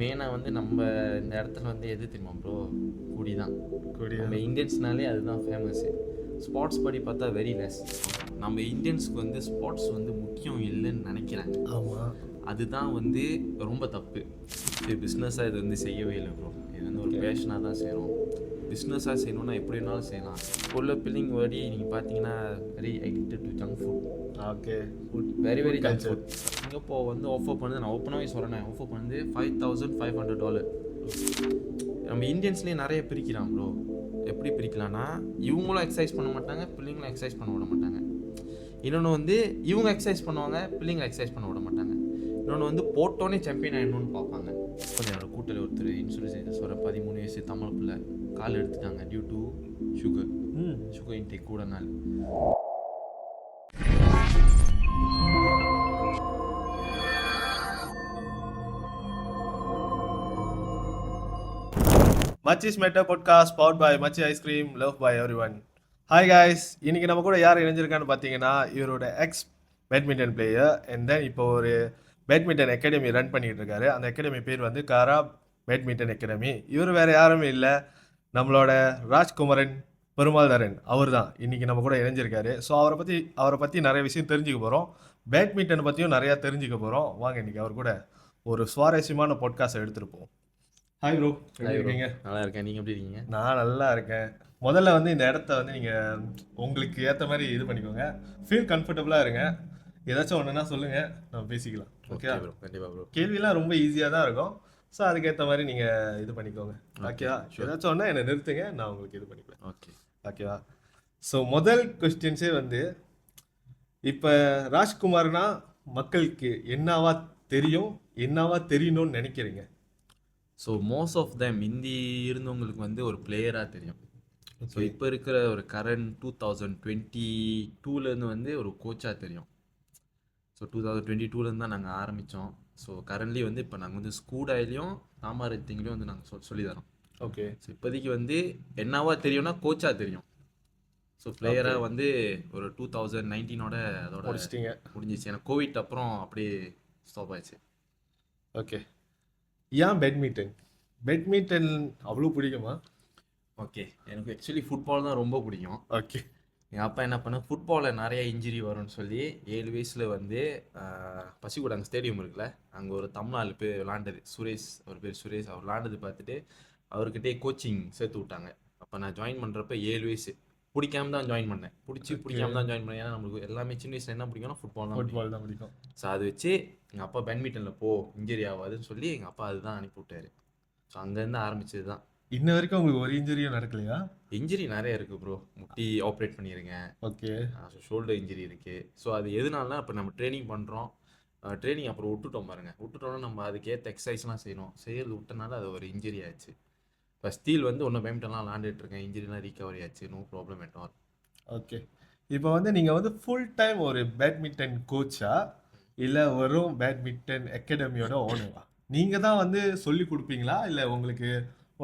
மெயினாக வந்து நம்ம இந்த இடத்துல வந்து எது தெரியுமா ப்ரோ? குடி தான். கொடியா நம்ம இந்தியன்ஸ்னாலே அதுதான் ஃபேமஸ்ஸு. ஸ்போர்ட்ஸ் படி பார்த்தா வெரி லெஸ். நம்ம இந்தியன்ஸ்க்கு வந்து ஸ்போர்ட்ஸ் வந்து முக்கியம் இல்லைன்னு நினைக்கிறாங்க. ஆமாம். அதுதான் வந்து ரொம்ப தப்பு. இது பிஸ்னஸாக இது வந்து செய்யவே இல்லை ப்ரோ. இது வந்து ஒரு பேஷனாக தான் செய்கிறோம். பிஸ்னஸாக செய்யணும்னா எப்படி வேணாலும் செய்யலாம். இப்போ உள்ள பிள்ளைங்க வழி நீங்கள் பார்த்தீங்கன்னா very addicted to junk food. Okay. Very very junk food. Singapore வந்து ஆஃபர் பண்ணுது, நான் ஓப்பனாகவே சொல்கிறேன், ஆஃபர் பண்ணுது $5,500. நம்ம இந்தியன்ஸ்லேயே நிறைய பிரிக்கிறான் ப்ரோ. எப்படி பிரிக்கலாம்னா, இவங்களும் எக்ஸசைஸ் பண்ண மாட்டாங்க, பிள்ளைங்களும் எக்ஸசைஸ் பண்ண விட மாட்டாங்க. இன்னொன்று வந்து இவங்க எக்ஸசைஸ் பண்ணுவாங்க, பிள்ளைங்களை எக்ஸசைஸ் பண்ண விட மாட்டாங்க. இன்னொன்று வந்து போட்டோன்னே சாம்பியன் ஆகிடணும்னு பார்ப்பாங்க. கொஞ்சம் என்னோட கூட்டத்தில் ஒருத்தர் இன்சூரன்ஸ் ஏஜென்ட்ஸ் வர 13 வயசு தமிழ் பிள்ளை கால் எடுத்துட்டாங்க டியூ டு சுகர் இன்டேக் கூட நாள். மச்சிஸ் மெட்டா பாட்காஸ்ட் பவர்ட் பை மச்சி ice cream, love by everyone. Hi guys, இன்னைக்கு நம்ம கூட யார் இணைஞ்சிருக்கான்னு பார்த்தீங்கன்னா, இவரோட X badminton player and then இப்போ ஒரு பேட்மிண்டன் அகாடமி ரன் பண்ணிட்டு இருக்காரு. அந்த அகாடமி பேர் வந்து காரா பேட்மிண்டன் அகாடமி. இவர் வேற யாருமே இல்லை, நம்மளோட ராஜ்குமரன் பெருமாள்தரன். அவர் தான் இன்னைக்கு நம்ம கூட இணைஞ்சிருக்காரு. ஸோ அவரை பற்றி நிறைய விஷயம் தெரிஞ்சுக்க போகிறோம். பேட்மிண்டன் பற்றியும் நிறையா தெரிஞ்சுக்க போகிறோம். வாங்க இன்னைக்கு அவர் கூட ஒரு சுவாரஸ்யமான பாட்காஸ்ட் எடுத்துருப்போம். ஹாய் ப்ரோ, எப்படி இருக்கீங்க? நல்லா இருக்கேன், நீங்கள் எப்படி இருக்கீங்க? நான் நல்லா இருக்கேன். முதல்ல வந்து இந்த இடத்த வந்து நீங்கள் உங்களுக்கு ஏற்ற மாதிரி இது பண்ணிக்கோங்க, ஃபீல் கம்ஃபர்டபுளாக இருங்க. ஏதாச்சும் ஒன்றுனா சொல்லுங்கள், நம்ம பேசிக்கலாம். ஓகே ப்ரோ, கண்டிப்பாக ப்ரோ. கேள்விலாம் ரொம்ப ஈஸியாக தான் இருக்கும். ஸோ அதுக்கேற்ற மாதிரி நீங்கள் இது பண்ணிக்கோங்க. ஓகேவா? ஏதாச்சும் ஒன்றா என்னை நிறுத்துங்க, நான் உங்களுக்கு இது பண்ணிக்குவேன். ஓகேவா? ஸோ முதல் கொஸ்டின்ஸே வந்து, இப்போ ராஜ்குமார்னா மக்களுக்கு என்னவா தெரியும், என்னவா தெரியணும்னு நினைக்கிறீங்க? So most of them Hindi இருந்தவங்களுக்கு வந்து ஒரு பிளேயராக தெரியும். ஸோ இப்போ இருக்கிற ஒரு கரண்ட் 2022 வந்து ஒரு கோச்சாக தெரியும். ஸோ 2022 தான் நாங்கள் ஆரம்பித்தோம். ஸோ கரண்ட்லி வந்து இப்போ நாங்கள் வந்து ஸ்கூடாயிலையும் தாமாரத்திங்களையும் வந்து நாங்கள் சொல்லி தரோம். ஓகே. ஸோ இப்போதைக்கு வந்து என்னவா தெரியும்னா கோச்சாக தெரியும். ஸோ பிளேயராக வந்து ஒரு 2019 அதோட முடிஞ்சிச்சு. ஏன்னா கோவிட் அப்புறம் அப்படியே ஸ்டாப் ஆயிடுச்சு. ஓகே. ஏன் பேட்மிண்டன் அவ்வளோ பிடிக்குமா? ஓகே, எனக்கு ஆக்சுவலி ஃபுட்பால் தான் ரொம்ப பிடிக்கும். ஓகே. எங்கள் அப்பா என்ன பண்ண, ஃபுட்பாலில் நிறைய இன்ஜுரி வரும்னு சொல்லி 7 வயசில் வந்து பசிக்கூடாங்க ஸ்டேடியம் இருக்குல்ல, அங்கே ஒரு தமிழ்நாடு பேர் விளாண்டது சுரேஷ், அவர் பேர் சுரேஷ், அவர் விளாண்டது பார்த்துட்டு அவர்கிட்டே கோச்சிங் சேர்த்து விட்டாங்க. அப்போ நான் ஜாயின் பண்ணுறப்ப 7 வயசு. பிடிக்காம தான் ஜாயின் பண்ணேன், பிடிக்காம தான் ஜாயின் பண்ணேன். ஏன்னா நம்மளுக்கு எல்லாமே சின்ன வயசில் என்ன பிடிக்கும்னா ஃபுட்பால் தான் பிடிக்கும். ஸோ அதை வச்சு எங்கள் அப்பா பேட்மிண்டனில் போ, இன்ஜுரி ஆகாதுன்னு சொல்லி எங்கள் அப்பா அதுதான் அனுப்பி விட்டாரு. ஸோ அங்கேருந்து ஆரம்பிச்சது தான். இன்ன வரைக்கும் உங்களுக்கு ஒரு இன்ஜுரியும் நடக்கலையா? இன்ஜுரி நிறைய இருக்குது ப்ரோ. முட்டி ஆப்ரேட் பண்ணியிருக்கேன். ஓகே. ஸோ ஷோல்டர் இன்ஜுரி இருக்குது. ஸோ அது எதுனாலனா, இப்போ நம்ம ட்ரைனிங் பண்ணுறோம், ட்ரைனிங் அப்புறம் விட்டுட்டோம்னா நம்ம அதுக்கேற்ற எக்ஸசைஸ்லாம் செய்கிறது விட்டனால அது ஒரு இன்ஜுரி ஆயிடுச்சு. இப்போ ஸ்டீல் வந்து ஒன்றும் பேட்மிண்டன்லாம் விளாண்டுட்டு இருக்கேன், இன்ஜுரிலாம் ரீகவரி ஆச்சு, no problem at all. Okay. இப்போ வந்து நீங்கள் வந்து ஃபுல் டைம் ஒரு பேட்மிண்டன் கோச்சா இல்லை வெறும் பேட்மிண்டன் அகாடமியோட ஓனரா? நீங்கள் தான் வந்து சொல்லி கொடுப்பீங்களா இல்லை உங்களுக்கு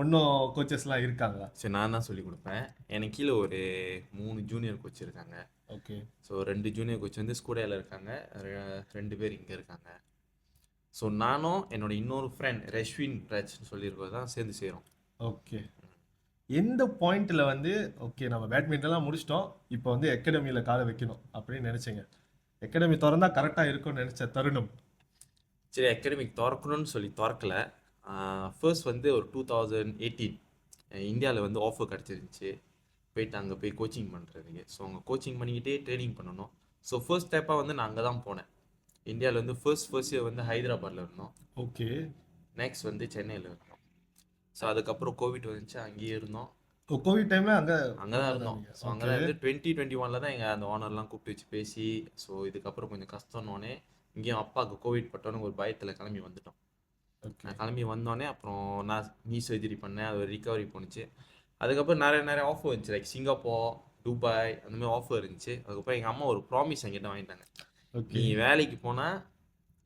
ஒன்றும் கோச்சஸ்லாம் இருக்காங்களா? சரி, நான் தான் சொல்லிக் கொடுப்பேன். எனக்கு கீழே ஒரு 3 ஜூனியர் கோச் இருக்காங்க. ஓகே. ஸோ 2 ஜூனியர் கோச் வந்து ஸ்கூடாயில் இருக்காங்க, 2 பேர் இங்கே இருக்காங்க. ஸோ நானும் என்னோட இன்னொரு ஃப்ரெண்ட் ரஷ்வின் ராஜ்னு சொல்லியிருக்கோம் தான் சேர்ந்து செய்கிறோம். ஓகே. எந்த பாயிண்ட்டில் வந்து ஓகே நம்ம பேட்மிண்டன்லாம் முடிச்சிட்டோம், இப்போ வந்து அகாடமியில் காலை வைக்கணும் அப்படின்னு நினச்சிங்க? அகாடமி திறந்தா கரெக்டாக இருக்கும்னு நினச்ச தருணம்? சரி, அகாடமிக் திறக்கணும்னு சொல்லி திறக்கலை. ஃபர்ஸ்ட் வந்து ஒரு 2018 இந்தியாவில் வந்து ஆஃபர் கிடச்சிருந்துச்சி, போயிட்டு அங்கே போய் கோச்சிங் பண்ணுறதுக்கு. ஸோ அங்கே கோச்சிங் பண்ணிக்கிட்டே ட்ரைனிங் பண்ணணும். ஸோ ஃபர்ஸ்ட் ஸ்டெப்பாக வந்து நான் அங்கே தான் போனேன். இந்தியாவில் வந்து ஃபர்ஸ்ட் இயர் வந்து ஹைதராபாத்தில் இருந்தோம். ஓகே. நெக்ஸ்ட் வந்து சென்னையில் இருந்தோம். ஸோ அதுக்கப்புறம் கோவிட் வந்துச்சு, அங்கேயே இருந்தோம். கோவிட் டைமில் அங்கே தான் இருந்தோம். ஸோ அங்கே தான் வந்து 2021 தான் எங்கள் அந்த ஓனர்லாம் கூப்பிட்டு வச்சு பேசி, ஸோ இதுக்கப்புறம் கொஞ்சம் கஷ்டம்னோடனே இங்கேயும் அப்பாவுக்கு கோவிட் பட்டோன்னு ஒரு பயத்தில் கிளம்பி வந்துட்டோம். நான் கிளம்பி வந்தோடனே அப்புறம் நான் நீ சர்ஜரி பண்ணேன், அது ஒரு ரிகவரி போணுச்சு. அதுக்கப்புறம் நிறைய ஆஃபர் இருந்துச்சு, லைக் சிங்கப்பூர், துபாய், அந்த மாதிரி ஆஃபர் இருந்துச்சு. அதுக்கப்புறம் எங்கள் அம்மா ஒரு ப்ராமிஸ் என்கிட்ட வாங்கிட்டாங்க, நீ வேலைக்கு போனால்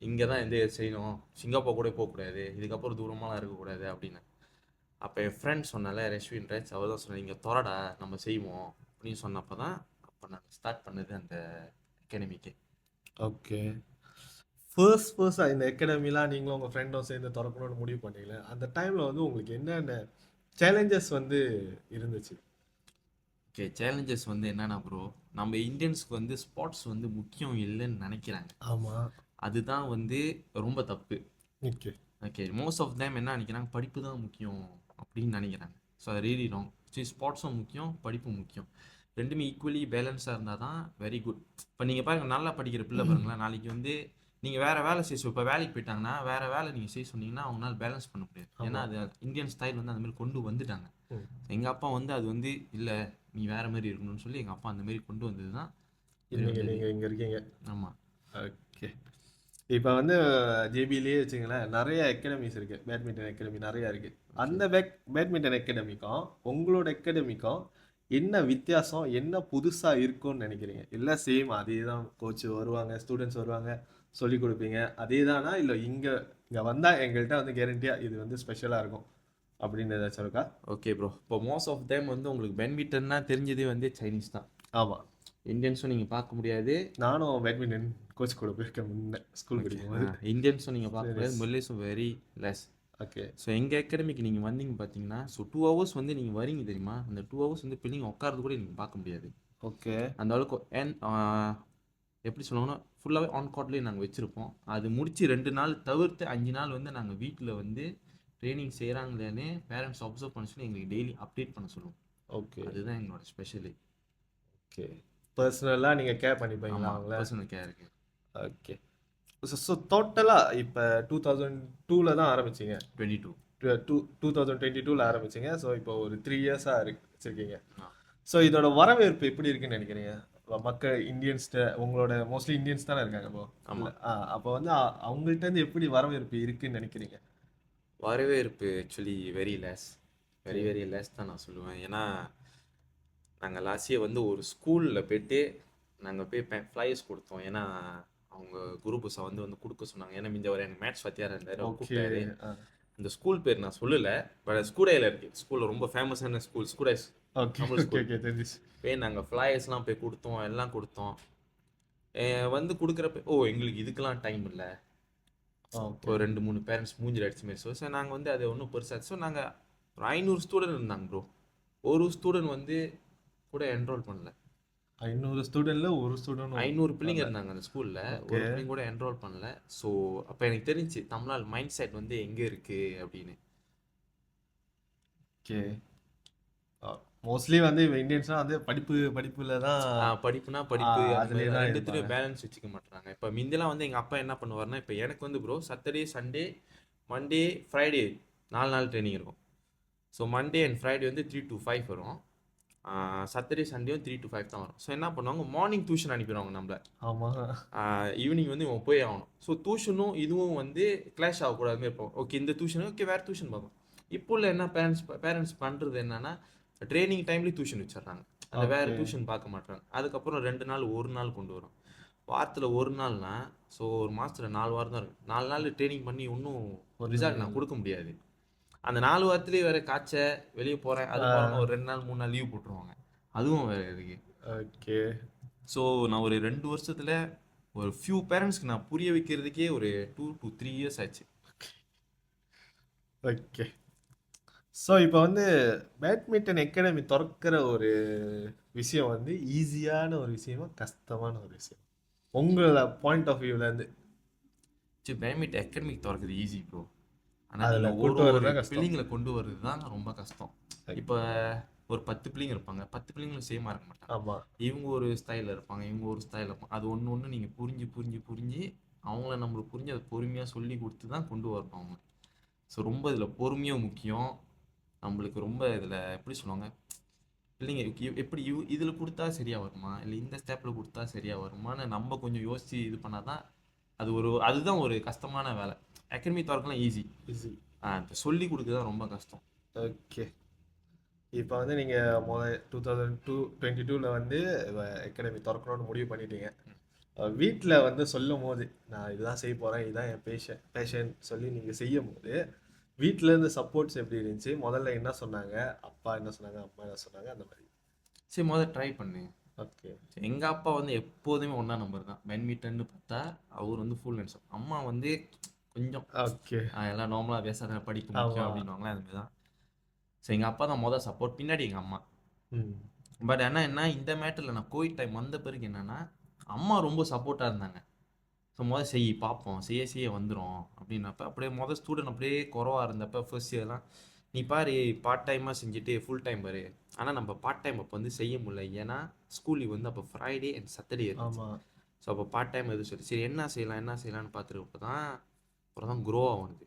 இங்கே தான் எந்த செய்யணும், சிங்கப்பூர் கூட போகக்கூடாது, இதுக்கப்புறம் தூரமாலாம் இருக்கக்கூடாது அப்படின்னு. அப்போ என் ஃப்ரெண்ட் சொன்னால ரஷ்வின் ராஜ், அவர் தான் சொன்னார், இங்கே தொடடா நம்ம செய்வோம் அப்படின்னு சொன்னப்போ தான் அப்போ நாங்கள் ஸ்டார்ட் பண்ணது அந்த அகாடமிக்கு. ஓகே. ஃபர்ஸ்ட்டாக இந்த அகாடமிலாம் நீங்களும் உங்கள் ஃப்ரெண்டும் சேர்ந்து திறக்கணும்னு முடிவு பண்ணீங்களே, அந்த டைமில் வந்து உங்களுக்கு என்னென்ன சேலஞ்சஸ் வந்து இருந்துச்சு? ஓகே, சேலஞ்சஸ் வந்து என்னன்னா ப்ரோ, நம்ம இந்தியன்ஸ்க்கு வந்து ஸ்போர்ட்ஸ் வந்து முக்கியம் இல்லைன்னு நினைக்கிறாங்க. ஆமாம். அதுதான் வந்து ரொம்ப தப்பு. Okay. Okay, most of them என்ன நினைக்கிறாங்க, படிப்பு தான் முக்கியம் அப்படின்னு நினைக்கிறாங்க. ஸோ அது ரீலி ராங். சரி, ஸ்போர்ட்ஸும் முக்கியம், படிப்பும் முக்கியம். ரெண்டுமே ஈக்குவலி பேலன்ஸாக இருந்தால் தான் வெரி குட். இப்போ நீங்கள் பாருங்க, நல்லா படிக்கிற பிள்ளை பாருங்களேன், நாளைக்கு வந்து நீங்கள் வேறு வேலை செய்ய இப்போ வேலைக்கு போயிட்டாங்கன்னா வேறு வேலை நீங்கள் செய்ய சொன்னீங்கன்னா அவங்களால பேலன்ஸ் பண்ண முடியாது. ஏன்னா அது இந்தியன் ஸ்டைல் வந்து அந்த மாதிரி கொண்டு வந்துட்டாங்க. எங்கள் அப்பா வந்து அது வந்து இல்லை, நீ வேறு மாதிரி இருக்கணும்னு சொல்லி எங்கள் அப்பா அந்த மாதிரி கொண்டு வந்தது தான். நீங்கள் இங்கே இருக்கீங்க. ஆமாம். ஓகே. இப்போ வந்து ஜேபிலேயே வச்சுங்களேன், நிறைய அகாடமிஸ் இருக்குது. பேட்மிண்டன் அகாடமி நிறையா இருக்குது. அந்த பேட்மிண்டன் அகாடமிக்கும் உங்களோட அகாடமிக்கும் என்ன வித்தியாசம், என்ன புதுசாக இருக்கும்னு நினைக்கிறீங்க? இல்லை சேம் அதே தான், கோச் வருவாங்க, ஸ்டூடெண்ட்ஸ் வருவாங்க, சொல்லிக் கொடுப்பீங்க, அதே தானா? இல்லை இங்கே வந்தால் எங்கள்கிட்ட வந்து கேரண்டியாக இது வந்து ஸ்பெஷலாக இருக்கும் அப்படின்னு ஏதாச்சும் இருக்கா? ஓகே ப்ரோ, இப்போ மோஸ்ட் ஆஃப் டைம் வந்து உங்களுக்கு பேட்மிண்டன்னா தெரிஞ்சதே வந்து சைனீஸ் தான். ஆமாம். இந்தியன்ஸும் நீங்கள் பார்க்க முடியாது. நானும் பேட்மிண்டன் கோச் கூட போயிருக்கேன் முன்னே ஸ்கூல் படிக்கும்போது. இந்தியன்ஸும் நீங்கள் பார்க்க முடியாது, மொழிஸும் வெரி லெஸ். ஓகே. ஸோ எங்கள் அகாடமிக்கு நீங்கள் வந்தீங்க பார்த்தீங்கன்னா, ஸோ 2 hours வந்து நீங்கள் வரீங்க தெரியுமா, அந்த 2 hours வந்து பிள்ளைங்க உட்காரது கூட நீங்கள் பார்க்க முடியாது. ஓகே. அந்த அளவுக்கு எப்படி சொல்லுவாங்கன்னா ஃபுல்லாகவே ஆன் கார்ட்லேயே நாங்கள் வச்சுருப்போம். அது முடித்து 2 நாள் தவிர்த்து 5 நாள் வந்து நாங்கள் வீட்டில் வந்து ட்ரைனிங் செய்கிறாங்களேன்னு பேரண்ட்ஸ் அப்சர்வ் பண்ண சொல்லி எங்களுக்கு டெய்லி அப்டேட் பண்ண சொல்லுவோம். ஓகே. அதுதான் எங்களோட ஸ்பெஷலி. ஓகே. பர்சனலாக நீங்கள் கேர் பண்ணிப்பீங்களா அவங்கள? பர்சனல் கேர் இருக்கு. ஓகே. ஸோ டோட்டலாக இப்போ 2002 தான் ஆரம்பிச்சிங்க. 22. 2022 ஆரம்பிச்சிங்க. ஸோ இப்போ ஒரு 3 இயர்ஸாக வச்சுருக்கீங்க. ஸோ இதோட வரவேற்பு எப்படி இருக்குன்னு நினைக்கிறீங்க? மக்கள் இந்தியன்ஸ்கிட்ட, உங்களோட மோஸ்ட்லி இந்தியன்ஸ் தானே இருக்காங்க இப்போ. ஆமாம். அப்போ வந்து அவங்கள்ட்டேருந்து எப்படி வரவேற்பு இருக்குன்னு நினைக்கிறீங்க? வரவேற்பு actually very less, very less தான் நான் சொல்லுவேன். ஏன்னா நாங்கள் லாஸ்ட் இயர் வந்து ஒரு ஸ்கூலில் போய்ட்டு நாங்கள் போய் ஃப்ளையர்ஸ் கொடுத்தோம். ஏன்னா அவங்க குரூப்ஸை வந்து கொடுக்க சொன்னாங்க. ஏன்னா இந்த ஒரு எனக்கு மேட்ச் வாத்தியார் இருந்தார், கூப்பிட்டாரு. அந்த ஸ்கூல் பேர் நான் சொல்லலை, பட் ஸ்கூடையில் இருக்குது. ஸ்கூலில் ரொம்ப ஃபேமஸான ஸ்கூல் ஸ்கூடைஸ். போய் நாங்கள் ஃப்ளையர்ஸ்லாம் போய் கொடுத்தோம், எல்லாம் கொடுத்தோம். வந்து கொடுக்குறப்ப எங்களுக்கு இதுக்கெல்லாம் டைம் இல்லை, ஒரு 2-3 பேரண்ட்ஸ் மூஞ்சில் அடிச்ச மாதிரி. ஸோ நாங்கள் வந்து அதை ஒன்றும் பெருசாக. ஸோ நாங்கள் ஒரு 500 ஸ்டூடெண்ட் இருந்தாங்க ப்ரோ. ஒரு ஸ்டூடெண்ட் வந்து கூட என்ரோல் பண்ணல. 500 ஸ்டூடெண்ட்ல ஒரு ஸ்டூடெண்ட், 500 பிள்ளைங்க இருந்தாங்க அந்த ஸ்கூலில், ஒரு பிள்ளைங்க கூட என்ரோல் பண்ணல. ஸோ அப்போ எனக்கு தெரிஞ்சு தமிழ்நாடு மைண்ட் செட் வந்து எங்கே இருக்குது அப்படின்னு. ஓகே. மோஸ்ட்லி வந்து இந்தியன்ஸ்லாம் வந்து படிப்புல தான், படிப்புனா படிப்பு, ரெண்டுத்துலேயும் பேலன்ஸ் வச்சுக்க மாட்டாங்க. இப்போ முந்தியெல்லாம் வந்து எங்கள் அப்பா என்ன பண்ணுவார்னா, இப்போ எனக்கு வந்து bro Saturday Sunday Monday Friday 4 நாள் ட்ரைனிங் இருக்கும். ஸோ மண்டே அண்ட் ஃப்ரைடே வந்து 3 to 5 வரும். சாட்டர்டே சண்டேவும் 3 to 5 தான் வரும். ஸோ என்ன பண்ணுவாங்க, மார்னிங் டியூஷன் அனுப்பிடுவாங்க நம்மளை. ஆமாம். ஈவினிங் வந்து இவன் போய் ஆகணும். ஸோ டியூஷனும் இதுவும் வந்து கிளாஷ் ஆகக்கூடாதுன்னு இருப்போம். ஓகே, இந்த டியூஷன் ஓகே, வேறு டியூஷன் பார்ப்போம். இப்போ உள்ள என்ன பேரண்ட்ஸ் பண்ணுறது என்னன்னா, ட்ரைனிங் டைம்லேயும் டியூஷன் வச்சிடுறாங்க, அந்த வேறு டியூஷன் பார்க்க மாட்டாங்க. அதுக்கப்புறம் 2 நாள் 1 நாள் கொண்டு வரும். வாரத்தில் 1 நாள்னா, ஸோ ஒரு மாதத்தில் 4 வாரம் தான் இருக்குது. 4 நாள் ட்ரைனிங் பண்ணி இன்னும் ரிசல்ட் நான் கொடுக்க முடியாது. அந்த 4 வாரத்துலேயே வேறு காய்ச்ச வெளியே போகிறேன், அது போகிறேன், ஒரு 2 நாள் 3 நாள் லீவ் போட்டுருவாங்க, அதுவும் வேறு இருக்கு. ஓகே. ஸோ நான் ஒரு 2 வருஷத்தில் ஒரு ஃபியூ பேரண்ட்ஸ்க்கு நான் புரிய வைக்கிறதுக்கே ஒரு 2 to 3 years ஆச்சு. ஓகே. ஸோ இப்போ வந்து பேட்மிண்டன் அகாடமி திறக்கிற ஒரு விஷயம் வந்து ஈஸியான ஒரு விஷயமா கஷ்டமான ஒரு விஷயம் உங்களோட பாயிண்ட் ஆஃப் வியூலேருந்து? சரி, பேட்மிண்டன் அகாடமி திறக்குது ஈஸி ப்ரோ. ஆனால் அதில் பிள்ளைங்களை கொண்டு வர்றது தான் ரொம்ப கஷ்டம். இப்போ ஒரு 10 பிள்ளைங்க இருப்பாங்க, 10 பிள்ளைங்களும் சேமாக இருக்க மாட்டாங்க. ஆமாம். இவங்க ஒரு ஸ்டைலில் இருப்பாங்க, இவங்க ஒரு ஸ்டைலில் இருப்பாங்க. அது ஒன்று நீங்கள் புரிஞ்சு அவங்கள நம்மளுக்கு புரிஞ்சு அதை பொறுமையாக சொல்லி கொடுத்து தான் கொண்டு வரணும் அவங்க. ஸோ ரொம்ப இதில் பொறுமையாக முக்கியம் நம்மளுக்கு. ரொம்ப இதில் எப்படி சொல்லுவாங்க, பிள்ளைங்க எப்படி இதில் கொடுத்தா சரியாக வருமா, இல்லை இந்த ஸ்டெப்பில் கொடுத்தா சரியாக வருமானு நம்ம கொஞ்சம் யோசித்து இது பண்ணால் தான் அதுதான் ஒரு கஷ்டமான வேலை. அகாடமி திறக்கலாம் ஈஸி, சொல்லி கொடுக்க தான் ரொம்ப கஷ்டம். ஓகே. இப்போ வந்து நீங்கள் 2022 வந்து அகாடமி திறக்கணும்னு முடிவு பண்ணிட்டீங்க. வீட்டில் வந்து சொல்லும் போது, நான் இதுதான் செய்ய போகிறேன், இதுதான் என் பேஷன் சொல்லி நீங்கள் செய்யும் போது வீட்டிலேருந்து சப்போர்ட்ஸ் எப்படி இருந்துச்சு? முதல்ல என்ன சொன்னாங்க? அப்பா என்ன சொன்னாங்க, அம்மா என்ன சொன்னாங்க, அந்த மாதிரி? சரி, முதல்ல ட்ரை பண்ணு, ஓகே. எங்க அப்பா வந்து எப்போதுமே ஒண்ணா நம்பர் தான். பேட்மிட்டன்னு பார்த்தா அவர் வந்து ஃபுல் ஹேண்ட்ஸ். அம்மா வந்து கொஞ்சம் ஓகே. எல்லாம் நார்மலா பேசாத படிப்பு முக்கியம் ஆமா. அப்படின்னுவாங்களே அது மாதிரி தான். ஸோ எங்க அப்பா தான் மொதல் சப்போர்ட், பின்னாடி எங்க அம்மா. ம். பட் ஆனா என்ன இந்த மேட்டர்ல நான் கோவிட் டைம் வந்த பிறகு என்னன்னா அம்மா ரொம்ப சப்போர்ட்டா இருந்தாங்க. ஸோ மொதல் செய் பார்ப்போம், செய்ய செய்ய வந்துடும் அப்படின்னப்ப அப்படியே மொதல் ஸ்டூடெண்ட் அப்படியே குறவா இருந்தப்ப ஃபர்ஸ்ட் இயர்லாம் நீ பாரு பார்ட் டைமாக செஞ்சுட்டு ஃபுல் டைம் பாரு. ஆனால் நம்ம பார்ட் டைம் அப்போ வந்து செய்ய முடியல, ஏன்னா ஸ்கூல் லீவ் வந்து அப்போ ஃப்ரைடே அண்ட் சாட்டர்டே இருந்துச்சு. ஆமா. ஸோ அப்போ பார்ட் டைம் எதுவும் சொல்லி சரி என்ன செய்யலாம் என்ன செய்யலாம்னு பார்த்துருப்ப தான் அப்புறம் தான் க்ரோ ஆகுது.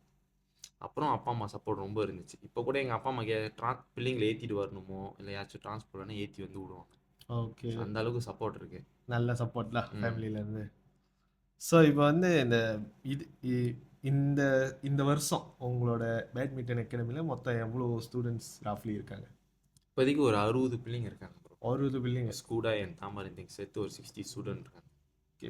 அப்புறம் அப்பா அம்மா சப்போர்ட் ரொம்ப இருந்துச்சு. இப்போ கூட எங்கள் அப்பா அம்மா பிள்ளைங்களை ஏற்றிட்டு வரணுமோ இல்லை யாச்சும் ட்ரான்ஸ்போர்ட்னா ஏற்றி வந்து விடுவாங்க. ஓகே. ஸோ அந்த அளவுக்கு சப்போர்ட் இருக்கு. நல்ல சப்போர்ட்லாம் ம். ஃபேமிலியிலேருந்து. ஸோ இப்போ வந்து இந்த இது இந்த இந்த வருஷம் உங்களோட பேட்மிண்டன் அகாடமியில் மொத்தம் எவ்வளோ ஸ்டூடெண்ட்ஸ் ராஃப்லி இருக்காங்க? இப்போதைக்கு ஒரு 60 பிள்ளைங்க இருக்காங்க ப்ரோ. 60 பில்லிங்க. ஸ்கூடா என் தாமரைந்திங் சேர்த்து ஒரு 60 ஸ்டூடெண்ட் இருக்காங்க.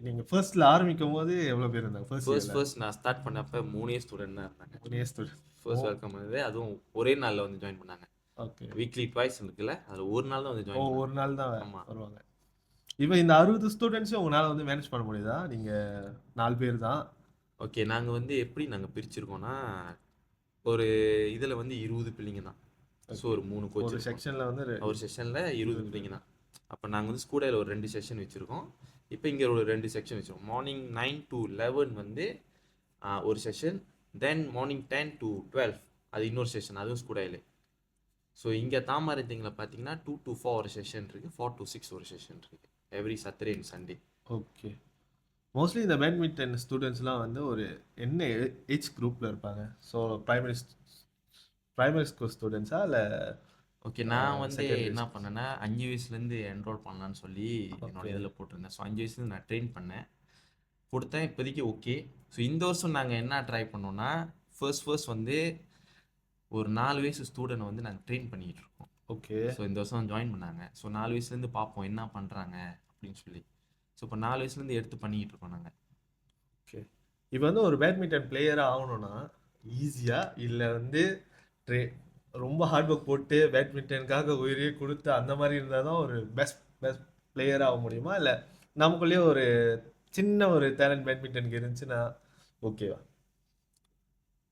நீங்கள் ஃபர்ஸ்ட்டில் ஆரம்பிக்கும் போது எவ்வளோ பேர் இருந்தாங்க ஃபர்ஸ்ட் நான் ஸ்டார்ட் பண்ணப்ப 3 ஸ்டூடெண்ட் தான் இருந்தாங்க. 3 ஸ்டூடெண்ட். ஃபர்ஸ்ட் வெல்கம் பண்ணது அதுவும் ஒரே நாளில் வந்து ஜாயின் பண்ணாங்க. ஓகே. வீக்லி ட்வைஸ் இருக்குல்ல அதில் ஒரு நாள் தான் வந்து ஜாயின் பண்ணாங்க. ஒரு நாள் தான் ஆமாம். வருவாங்க. இப்போ இந்த 60 ஸ்டூடெண்ட்ஸும் உங்களால் வந்து மேனேஜ் பண்ண முடியுதா? நீங்கள் 4 பேர் தான். ஓகே, நாங்கள் வந்து எப்படி நாங்கள் பிரிச்சிருக்கோம்னா ஒரு இதில் வந்து 20 பிள்ளைங்க தான். ஸோ ஒரு 3 ஒரு கோச் செக்ஷனில் வந்து ஒரு செஷனில் 20 பிள்ளைங்க தான். அப்போ நாங்கள் வந்து ஸ்கூடையில் ஒரு 2 செஷன் வச்சுருக்கோம். இப்போ இங்கே ஒரு 2 செக்ஷன் வச்சுருக்கோம். மார்னிங் 9 to 11 வந்து ஒரு செஷன், தென் மார்னிங் 10 to 12 அது இன்னொரு செஷன், அதுவும் ஸ்கூடையில். ஸோ இங்கே தாமரைத்திங்கில் பார்த்தீங்கன்னா 2 to 4 ஒரு செஷன் இருக்குது, 4 to 6 ஒரு செஷன் இருக்குது every Saturday and Sunday. Okay. Mostly இந்த பேட்மிண்டன் ஸ்டூடெண்ட்ஸ்லாம் வந்து ஒரு என்ன ஏஜ் குரூப்பில் இருப்பாங்க? ஸோ ப்ரைமரி ஸ்கூல் ஸ்டூடெண்ட்ஸா இல்லை? ஓகே, நான் வந்து என்ன பண்ணேன்னா 5 வயசுலேருந்து என்ரோல் பண்ணலான்னு சொல்லி என்னோட இதில் போட்டிருந்தேன். ஸோ 5 வயசுலேருந்து நான் ட்ரெயின் பண்ணேன், கொடுத்தேன். இப்போதைக்கு ஓகே. ஸோ இந்த வருஷம் நாங்கள் என்ன ட்ரை பண்ணோம்னா ஃபர்ஸ்ட் வந்து ஒரு 4 வயசு ஸ்டூடெண்ட் வந்து நாங்கள் ட்ரெயின் பண்ணிக்கிட்டு இருக்கோம். ஓகே. ஸோ இந்த வருஷம் ஜாயின் பண்ணாங்க. ஸோ 4 வயசுலேருந்து பார்ப்போம் என்ன பண்ணுறாங்க அப்படின்னு சொல்லி. ஸோ இப்போ 4 வயசுலேருந்து எடுத்து பண்ணிக்கிட்டு இருக்கோம் நாங்கள். ஓகே. இப்போ வந்து ஒரு பேட்மிண்டன் பிளேயராக ஆகணும்னா ஈஸியாக இல்லை வந்து ரொம்ப ஹார்ட் ஒர்க் போட்டு பேட்மிண்டனுக்காக உயிரையே கொடுத்து அந்த மாதிரி இருந்தால் தான் ஒரு பெஸ்ட் பிளேயராக ஆக முடியுமா? இல்லை நமக்குள்ளேயே ஒரு சின்ன ஒரு டேலண்ட் பேட்மிண்டனுக்கு இருந்துச்சுன்னா ஓகேவா?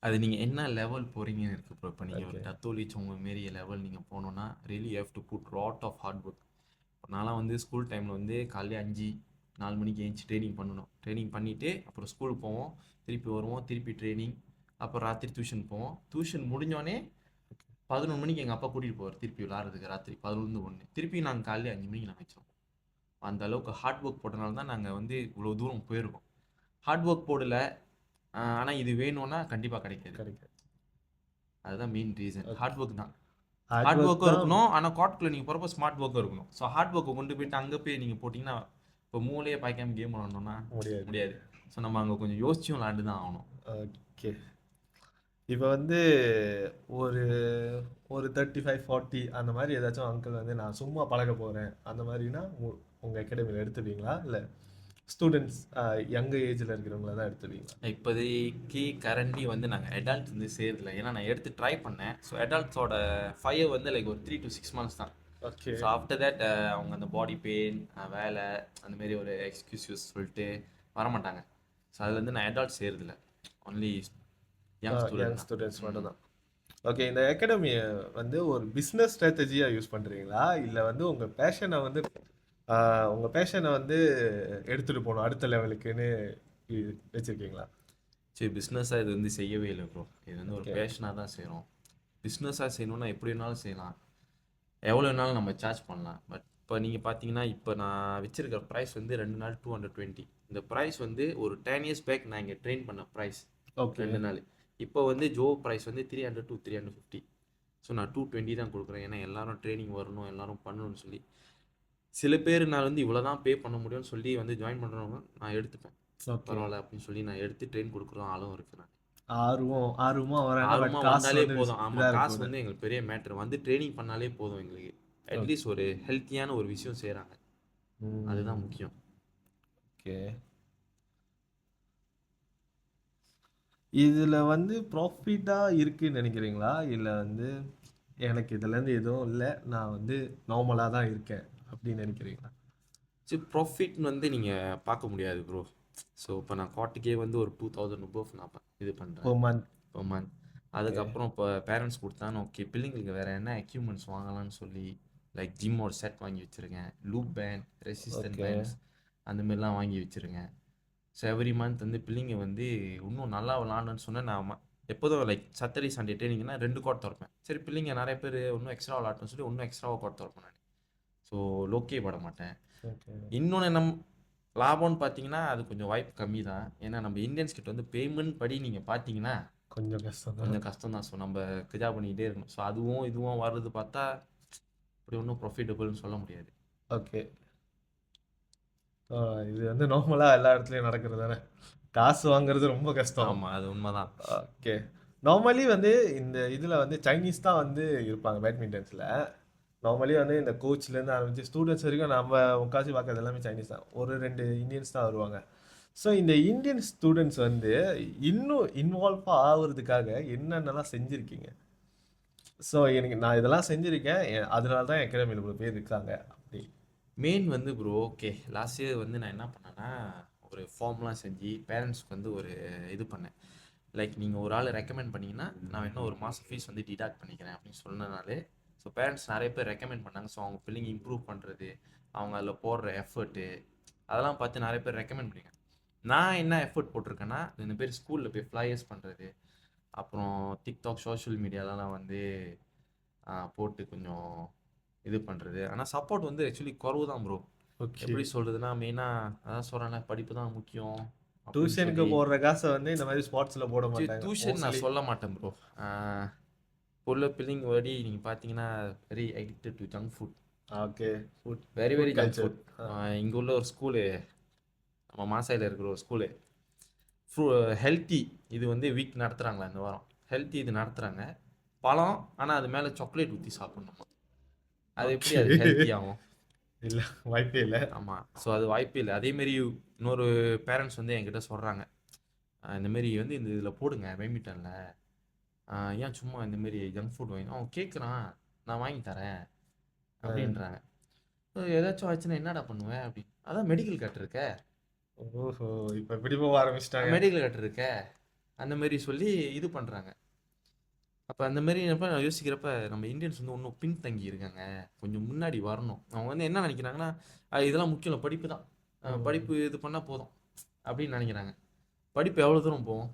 அது நீங்கள் என்ன லெவல் போகிறீங்கன்னு இருக்குது ப்ரோ. இப்போ நீங்கள் ஒரு டத்தோலிச் உங்கள் மாரி லெவல் நீங்கள் போனோன்னா really you have to put lot of hard work. இப்போ நான்லாம் வந்து ஸ்கூல் டைமில் வந்து காலையில் 5-4 மணிக்கு எழுந்துச்சி ட்ரைனிங் பண்ணணும். ட்ரைனிங் பண்ணிவிட்டு அப்புறம் ஸ்கூலுக்கு போவோம், திருப்பி வருவோம், திருப்பி ட்ரைனிங், அப்புறம் ராத்திரி டியூஷன் போவோம். டியூஷன் முடிஞ்சோடனே 11 மணிக்கு எங்கள் அப்பா கூட்டிகிட்டு போவார் திருப்பி விளாட்றதுக்கு. ராத்திரி 11-1 திருப்பி நாங்கள் காலையில் 5 மணிக்கு நாங்கள் வச்சிருவோம். அந்த அளவுக்கு ஹார்ட் ஒர்க் போட்டனால தான் நாங்கள் வந்து இவ்வளோ தூரம் போயிருக்கோம். ஹார்ட் ஒர்க் போடல, ஆனால் இது வேணும்னா கண்டிப்பாக கிடைக்காது. அதுதான் மெயின் ரீசன். ஹார்ட் ஒர்க் தான். ஹார்ட் ஒர்க்கும் இருக்கணும், ஆனால் கார்ட்குள்ளே நீங்கள் போகிறப்ப ஸ்மார்ட் ஒர்க்கும் இருக்கணும். ஸோ ஹார்ட் ஒர்க்கை கொண்டு போயிட்டு அங்கே போய் நீங்கள் போட்டிங்கன்னா இப்போ மூளையே பாய்க்காம கேம் விளாடணும்னா முடியாது. ஸோ நம்ம அங்கே கொஞ்சம் யோசிச்சும் விளாண்டு தான் ஆகணும். ஓகே. இப்போ வந்து ஒரு 35-40 அந்த மாதிரி ஏதாச்சும் அங்கிள் வந்து நான் சும்மா பழக போகிறேன் அந்த மாதிரினா உங்கள் அகாடமியில் எடுத்துப்பீங்களா? இல்லை ஸ்டூடெண்ட்ஸ் யங் ஏஜில் இருக்கிறவங்கள தான் எடுத்துப்பீங்களா? இப்போதைக்கு கரண்ட்லி வந்து நாங்கள் அடல்ட் வந்து சேரல, ஏன்னா நான் எடுத்து ட்ரை பண்ணேன். ஸோ அடல்ட்ஸோட ஃபயர் வந்து லைக் ஒரு 3 to 6 months தான். ஓகே. ஸோ ஆஃப்டர் தட் அவங்க அந்த பாடி பெயின், வேலை, அந்தமாரி ஒரு எக்ஸ்கியூஸ் சொல்லிட்டு வரமாட்டாங்க. ஸோ அதில் வந்து நான் அடல்ட் சேருதில்ல, ஒன்லி யங் ஸ்டூடெண்ட்ஸ் மட்டும் தான். ஓகே. இந்த அகாடமியை வந்து ஒரு பிஸ்னஸ் ஸ்ட்ராட்டஜியாக யூஸ் பண்ணுறீங்களா? இல்லை வந்து உங்கள் பேஷனை வந்து எடுத்துகிட்டு போகணும் அடுத்த லெவலுக்குன்னு வச்சுருக்கீங்களா? சரி, பிஸ்னஸாக இது வந்து செய்யவே இல்லை ப்ரோ. இது வந்து ஒரு பேஷனாக தான் செய்கிறோம். பிஸ்னஸாக செய்யணுன்னா எப்படி வேணாலும் செய்யலாம், எவ்வளோ வேணாலும் நம்ம சார்ஜ் பண்ணலாம். பட் இப்போ நீங்கள் பார்த்தீங்கன்னா இப்போ நான் வச்சுருக்கிற ப்ரைஸ் வந்து 2 நாள் 220. இந்த ப்ரைஸ் வந்து ஒரு 10 years பேக் நான் இங்கே ட்ரெயின் பண்ண ப்ரைஸ். ஓகே. 2 நாள். இப்போ வந்து ஜோ ப்ரைஸ் வந்து 300 to 350. ஸோ நான் 220 தான் கொடுக்குறேன், ஏன்னா எல்லாரும் ட்ரைனிங் வரணும், எல்லாரும் பண்ணணும்னு சொல்லி. சில பேர் நான் வந்து இவ்வளோ தான் பே பண்ண முடியும்னு சொல்லி வந்து ஜாயின் பண்ணுறவங்க நான் எடுத்துப்பேன். பரவாயில்ல அப்படின்னு சொல்லி நான் எடுத்து ட்ரெயின் கொடுக்குறோம் ஆளும் இருக்கு. நான் ஆர்வமாக வந்தாலே போதும். ஆமாம், காசு வந்து எங்களுக்கு பெரிய மேட்ரு. வந்து ட்ரைனிங் பண்ணாலே போதும் எங்களுக்கு. அட்லீஸ்ட் ஒரு ஹெல்த்தியான ஒரு விஷயம் செய்கிறாங்க, அதுதான் முக்கியம். ஓகே. இதில் வந்து ப்ராஃபிட்டாக இருக்குன்னு நினைக்கிறீங்களா? இல்லை வந்து எனக்கு இதுலேருந்து எதுவும் இல்லை, நான் வந்து நார்மலாக தான் இருக்கேன் அப்படின்னு நினைக்கிறீங்களா? சரி, ப்ராஃபிட்னு வந்து நீங்கள் பார்க்க முடியாது ப்ரோ. ஸோ இப்போ நான் காட்டுக்கே வந்து ஒரு 2000 above நான் இது பண்ணுறேன் per month. per month. Okay. அதுக்கப்புறம் இப்போ பேரண்ட்ஸ் கொடுத்தான்னு ஓகே, பிள்ளைங்களுக்கு வேறு என்ன எக்யூப்மெண்ட்ஸ் வாங்கலாம்னு சொல்லி லைக் ஜிம்மோட செட் வாங்கி வச்சுருக்கேன், loop band, resistant okay. Bands அந்த மாதிரிலாம் வாங்கி வச்சுருக்கேன். ஸோ எவ்ரி மந்த் வந்து பிள்ளைங்க வந்து இன்னும் நல்லா விளாடணுன்னு சொன்னால் நான் எப்போதும் லைக் சாட்டர்டே சண்டே ட்ரைனிங்னா 2 கோட் திறப்பேன். சரி, பிள்ளைங்க நிறைய பேர் இன்னும் எக்ஸ்ட்ரா விளாட்ணும்னு சொல்லி இன்னும் எக்ஸ்ட்ராவாக கோட் திறப்பேன் நான். ஸோ லோக்கே பட மாட்டேன். ஓகே. இன்னொன்று லாபம்னு பார்த்தீங்கன்னா அது கொஞ்சம் வாய்ப்பு கம்மி தான். ஏன்னா நம்ம இந்தியன்ஸ் கிட்ட வந்து பேமெண்ட் படி நீங்கள் பார்த்தீங்கன்னா கொஞ்சம் கஷ்டம் தான். கொஞ்சம் கஷ்டம் தான். ஸோ நம்ம கிஜா பண்ணிக்கிட்டே இருக்கணும். ஸோ அதுவும் இதுவும் வர்றது பார்த்தா இப்படி ஒன்றும் ப்ராஃபிட்டபுள்னு சொல்ல முடியாது. ஓகே. இது வந்து நார்மலாக எல்லா இடத்துலையும் நடக்கிறது தானே. காசு வாங்குறது ரொம்ப கஷ்டம். ஆமாம், அது உண்மைதான். ஓகே. நார்மலி வந்து இந்த இதில் வந்து சைனீஸ் தான் வந்து இருப்பாங்க பேட்மிண்டன்ஸில். நார்மலி வந்து இந்த கோச்லேருந்து ஆரம்பிச்சு ஸ்டூடெண்ட்ஸ் வரைக்கும் நம்ம முக்காசி பார்க்கறது எல்லாமே சைனீஸ் தான். ஒரு 2 இந்தியன்ஸ் தான் வருவாங்க. ஸோ இந்த இந்தியன் ஸ்டூடெண்ட்ஸ் வந்து இன்னும் இன்வால்வ் ஆகுறதுக்காக என்னென்னலாம் செஞ்சுருக்கீங்க? ஸோ எனக்கு நான் இதெல்லாம் செஞ்சுருக்கேன், அதனால தான் என் அகாடமியில் இவ்வளோ பேர் இருக்காங்க அப்படி. மெயின் வந்து ப்ரோ ஓகே, லாஸ்ட் இயர் வந்து நான் என்ன பண்ணேன்னா ஒரு ஃபார்ம்லாம் செஞ்சு பேரண்ட்ஸ்க்கு வந்து ஒரு இது பண்ணேன். லைக் நீங்கள் ஒரு ஆள் ரெக்கமெண்ட் பண்ணிங்கன்னா நான் என்ன ஒரு மாதம் ஃபீஸ் வந்து டிடாக்ட் பண்ணிக்கிறேன் அப்படின்னு சொன்னனாலே ஸோ பேரண்ட்ஸ் நிறைய பேர் ரெக்கமெண்ட் பண்ணாங்க. ஸோ அவங்க பிள்ளைங்க இம்ப்ரூவ் பண்ணுறது, அவங்க அதில் போடுற எஃபர்ட்டு அதெல்லாம் பார்த்து நிறைய பேர் ரெக்கமெண்ட் பண்ணிங்க. நான் என்ன எஃபர்ட் போட்டிருக்கேன்னா 2 பேர் ஸ்கூலில் போய் ஃப்ளையர்ஸ் பண்ணுறது, அப்புறம் டிக்டாக் சோஷியல் மீடியாலலாம் வந்து போட்டு கொஞ்சம் இது பண்ணுறது. ஆனால் சப்போர்ட் வந்து ஆக்சுவலி குறவு தான் ப்ரோ. ஓகே. எப்படி சொல்கிறதுனா மெயினாக அதான் சொல்கிறேன்ல, படிப்பு தான் முக்கியம் அப்படின்னு டியூஷனுக்கு சொல்லி. போடுற காசை வந்து இந்த மாதிரி ஸ்பார்ட்ஸில் போட மாட்டாங்க டியூஷன் நான் மோஸ்ட்லி. சொல்ல மாட்டேன் ப்ரோ. உள்ள பிள்ளைங்க வடி நீங்கள் பார்த்தீங்கன்னா very addicted to junk food. Okay. Food very very junk culture. Food. இங்கே உள்ள ஒரு ஸ்கூலு, நம்ம மாசாயில் இருக்கிற ஒரு ஸ்கூலு ஹெல்த்தி இது வந்து வீக் நடத்துகிறாங்களா இந்த வாரம், ஹெல்த்தி இது நடத்துகிறாங்க. பழம், ஆனால் அது மேலே சாக்லேட் ஊற்றி சாப்பிட்ணுமா. அது எப்படி அது ஹெல்த்தி ஆகும்? இல்லை, வாய்ப்பே இல்லை. ஆமாம். ஸோ அது வாய்ப்பே இல்லை. அதேமாரி இன்னொரு பேரண்ட்ஸ் வந்து என்கிட்ட சொல்கிறாங்க, இந்தமாரி வந்து இந்த இதில் போடுங்க பேட்மிண்டனில், ஏன் சும்மா இந்தமாரி ஜங்க் ஃபுட் வாங்கி அவன் கேட்குறான், நான் வாங்கி தரேன் அப்படின்றாங்க. ஏதாச்சும் ஆச்சுன்னா என்னடா பண்ணுவேன் அப்படின்னு. அதான் மெடிக்கல் கார்டு இருக்க, ஓஹோ, இப்போ இப்படி போக ஆரம்பிச்சிட்டாங்க. மெடிக்கல் கார்டு இருக்க அந்த மாதிரி சொல்லி இது பண்ணுறாங்க. அப்போ அந்த மாதிரி நான் யோசிக்கிறப்ப நம்ம இந்தியன்ஸ் வந்து இன்னும் பின்தங்கி இருக்காங்க, கொஞ்சம் முன்னாடி வரணும். அவங்க வந்து என்ன நினைக்கிறாங்கன்னா இதெல்லாம் முக்கியம் இல்லை, படிப்பு தான், படிப்பு இது பண்ணால் போதும் அப்படின்னு நினைக்கிறாங்க. படிப்பு எவ்வளோ தூரம் போகும்?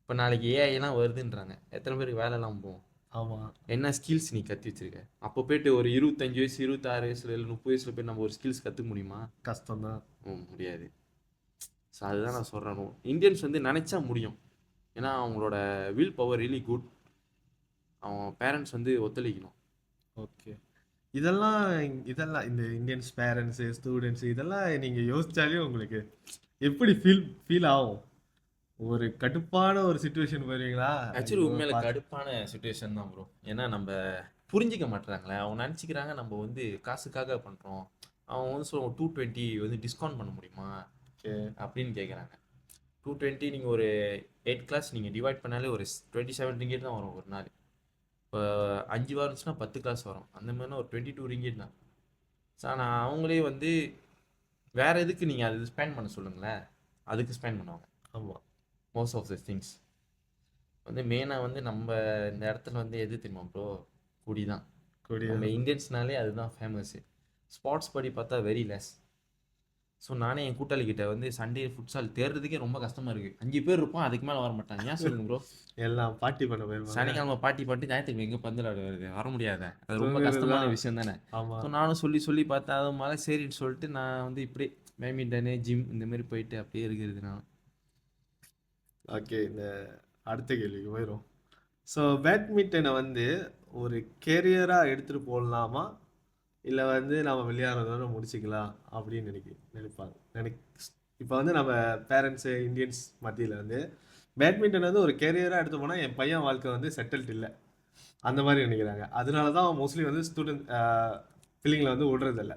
இப்போ நாளைக்கு ஏஐலாம் வருதுன்றாங்க, எத்தனை பேருக்கு வேலைலாம் போகும்? ஆமாம். என்ன ஸ்கில்ஸ் நீ கற்று வச்சிருக்க? அப்போ போயிட்டு ஒரு 25 வயசு 26 வயசுல இல்லை 30 வயசுல போய் நம்ம ஒரு ஸ்கில்ஸ் கற்றுக்க முடியுமா? கஷ்டம் தான். முடியாது. ஸோ அதுதான் நான் சொல்கிறேன், இந்தியன்ஸ் வந்து நினச்சா முடியும். ஏன்னா அவங்களோட வில் பவர் ரியலி குட். அவங்க பேரண்ட்ஸ் வந்து ஒத்துழைக்கணும். ஓகே. இதெல்லாம் இதெல்லாம் இந்த இந்தியன்ஸ் பேரண்ட்ஸு ஸ்டூடெண்ட்ஸு இதெல்லாம் நீங்கள் யோசிச்சாலே உங்களுக்கு எப்படி ஃபீல் ஆகும்? ஒரு கடுப்பான ஒரு சுச்சுவேஷன் போயிருவீங்களா? ஆக்சுவலி உண்மையில கடுப்பான சுச்சுவேஷன் தான் ப்ரோ. ஏன்னா நம்ம புரிஞ்சிக்க மாட்டுறாங்களே, அவங்க நினச்சிக்கிறாங்க நம்ம வந்து காசுக்காக பண்ணுறோம். அவங்க வந்து சொல்லுவாங்க 220 வந்து டிஸ்கவுண்ட் பண்ண முடியுமா அப்படின்னு கேட்குறாங்க. 220 நீங்கள் ஒரு 8 கிளாஸ் நீங்கள் டிவைட் பண்ணாலே ஒரு 27 ரிங்கெட் தான் வரும் ஒரு நாள். இப்போ 5 வாரம் இருந்துச்சுன்னா 10 கிளாஸ் வரும், அந்த மாதிரினா ஒரு 22 ரிங்கெட் தான். ஸோ ஆனால் அவங்களே வந்து வேறு எதுக்கு நீங்கள் அது ஸ்பெண்ட் பண்ண சொல்லுங்களேன், அதுக்கு ஸ்பெண்ட் பண்ணுவாங்க. ஆமாம். மோஸ்ட் ஆஃப் த திங்ஸ் வந்து மெயினாக வந்து நம்ம இந்த இடத்துல வந்து எது தெரியுமா ப்ரோ? குடி தான். நம்ம இந்தியன்ஸ்னாலே அதுதான் ஃபேமஸ்ஸு. ஸ்பாட்ஸ் படி பார்த்தா வெரி லெஸ். ஸோ நானே என் கூட்டாளிக்கிட்ட வந்து சண்டே ஃபுட்சால் தேடுறதுக்கே ரொம்ப கஷ்டமாக இருக்குது. 5 பேர் இருப்போம், அதுக்கு மேலே வர மாட்டாங்க. ஏன் சொல்லுங்க ப்ரோ? எல்லாம் பார்ட்டி பண்ண போயிருவாங்க. சனிக்கிழமை பார்ட்டி பண்ணிட்டு ஞாயிற்றுக்கிழமை எங்கே பந்து விளையாடுறது? வர முடியாத, அது ரொம்ப கஷ்டமான விஷயம் தானே. ஆமாம். ஸோ நானும் சொல்லி பார்த்தேன், அது மேலே சரின்னு சொல்லிட்டு நான் வந்து இப்படியே பேட்மிண்டனு ஜிம் இந்த மாதிரி போயிட்டு அப்படியே இருக்கிறது நான். ஓகே, இந்த அடுத்த கேள்விக்கு போயிடும். ஸோ பேட்மிண்டனை வந்து ஒரு கேரியராக எடுத்துகிட்டு போடலாமா, இல்லை வந்து நம்ம விளையாடுறதோட முடிச்சுக்கலாம் அப்படின்னு நினைப்பாங்க. இப்போ வந்து நம்ம பேரண்ட்ஸு இந்தியன்ஸ் மத்தியில் வந்து பேட்மிண்டன் வந்து ஒரு கேரியராக எடுத்து போனால் என் பையன் வாழ்க்கை வந்து செட்டில்ட் இல்லை அந்த மாதிரி நினைக்கிறாங்க. அதனால தான் மோஸ்ட்லி வந்து ஸ்டூடெண்ட் பிள்ளைங்களை வந்து விடுறதில்ல.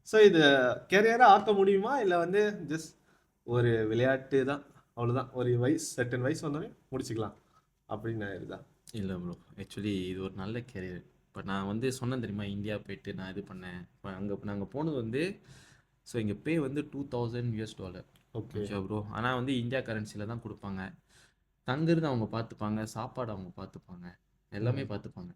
ஸோ இது கேரியராக ஆற்ற முடியுமா, இல்லை வந்து ஜஸ்ட் ஒரு விளையாட்டு தான் அவ்வளோதான், ஒரு சர்டன் வயசு வந்தோடனே முடிச்சுக்கலாம் அப்படின்னு ஆயிருதா? இல்லை ப்ரோ, ஆக்சுவலி இது ஒரு நல்ல கேரியர். இப்போ நான் வந்து சொன்னேன் தெரியுமா, இந்தியா போயிட்டு நான் இது பண்ணேன். இப்போ நாங்கள் போனது வந்து ஸோ இங்கே பே வந்து $2000. Okay okay bro. ஆனால் வந்து இந்தியா கரன்சியில் தான் கொடுப்பாங்க. தங்குறது அவங்க பார்த்துப்பாங்க, சாப்பாடு அவங்க பார்த்துப்பாங்க, எல்லாமே பார்த்துப்பாங்க.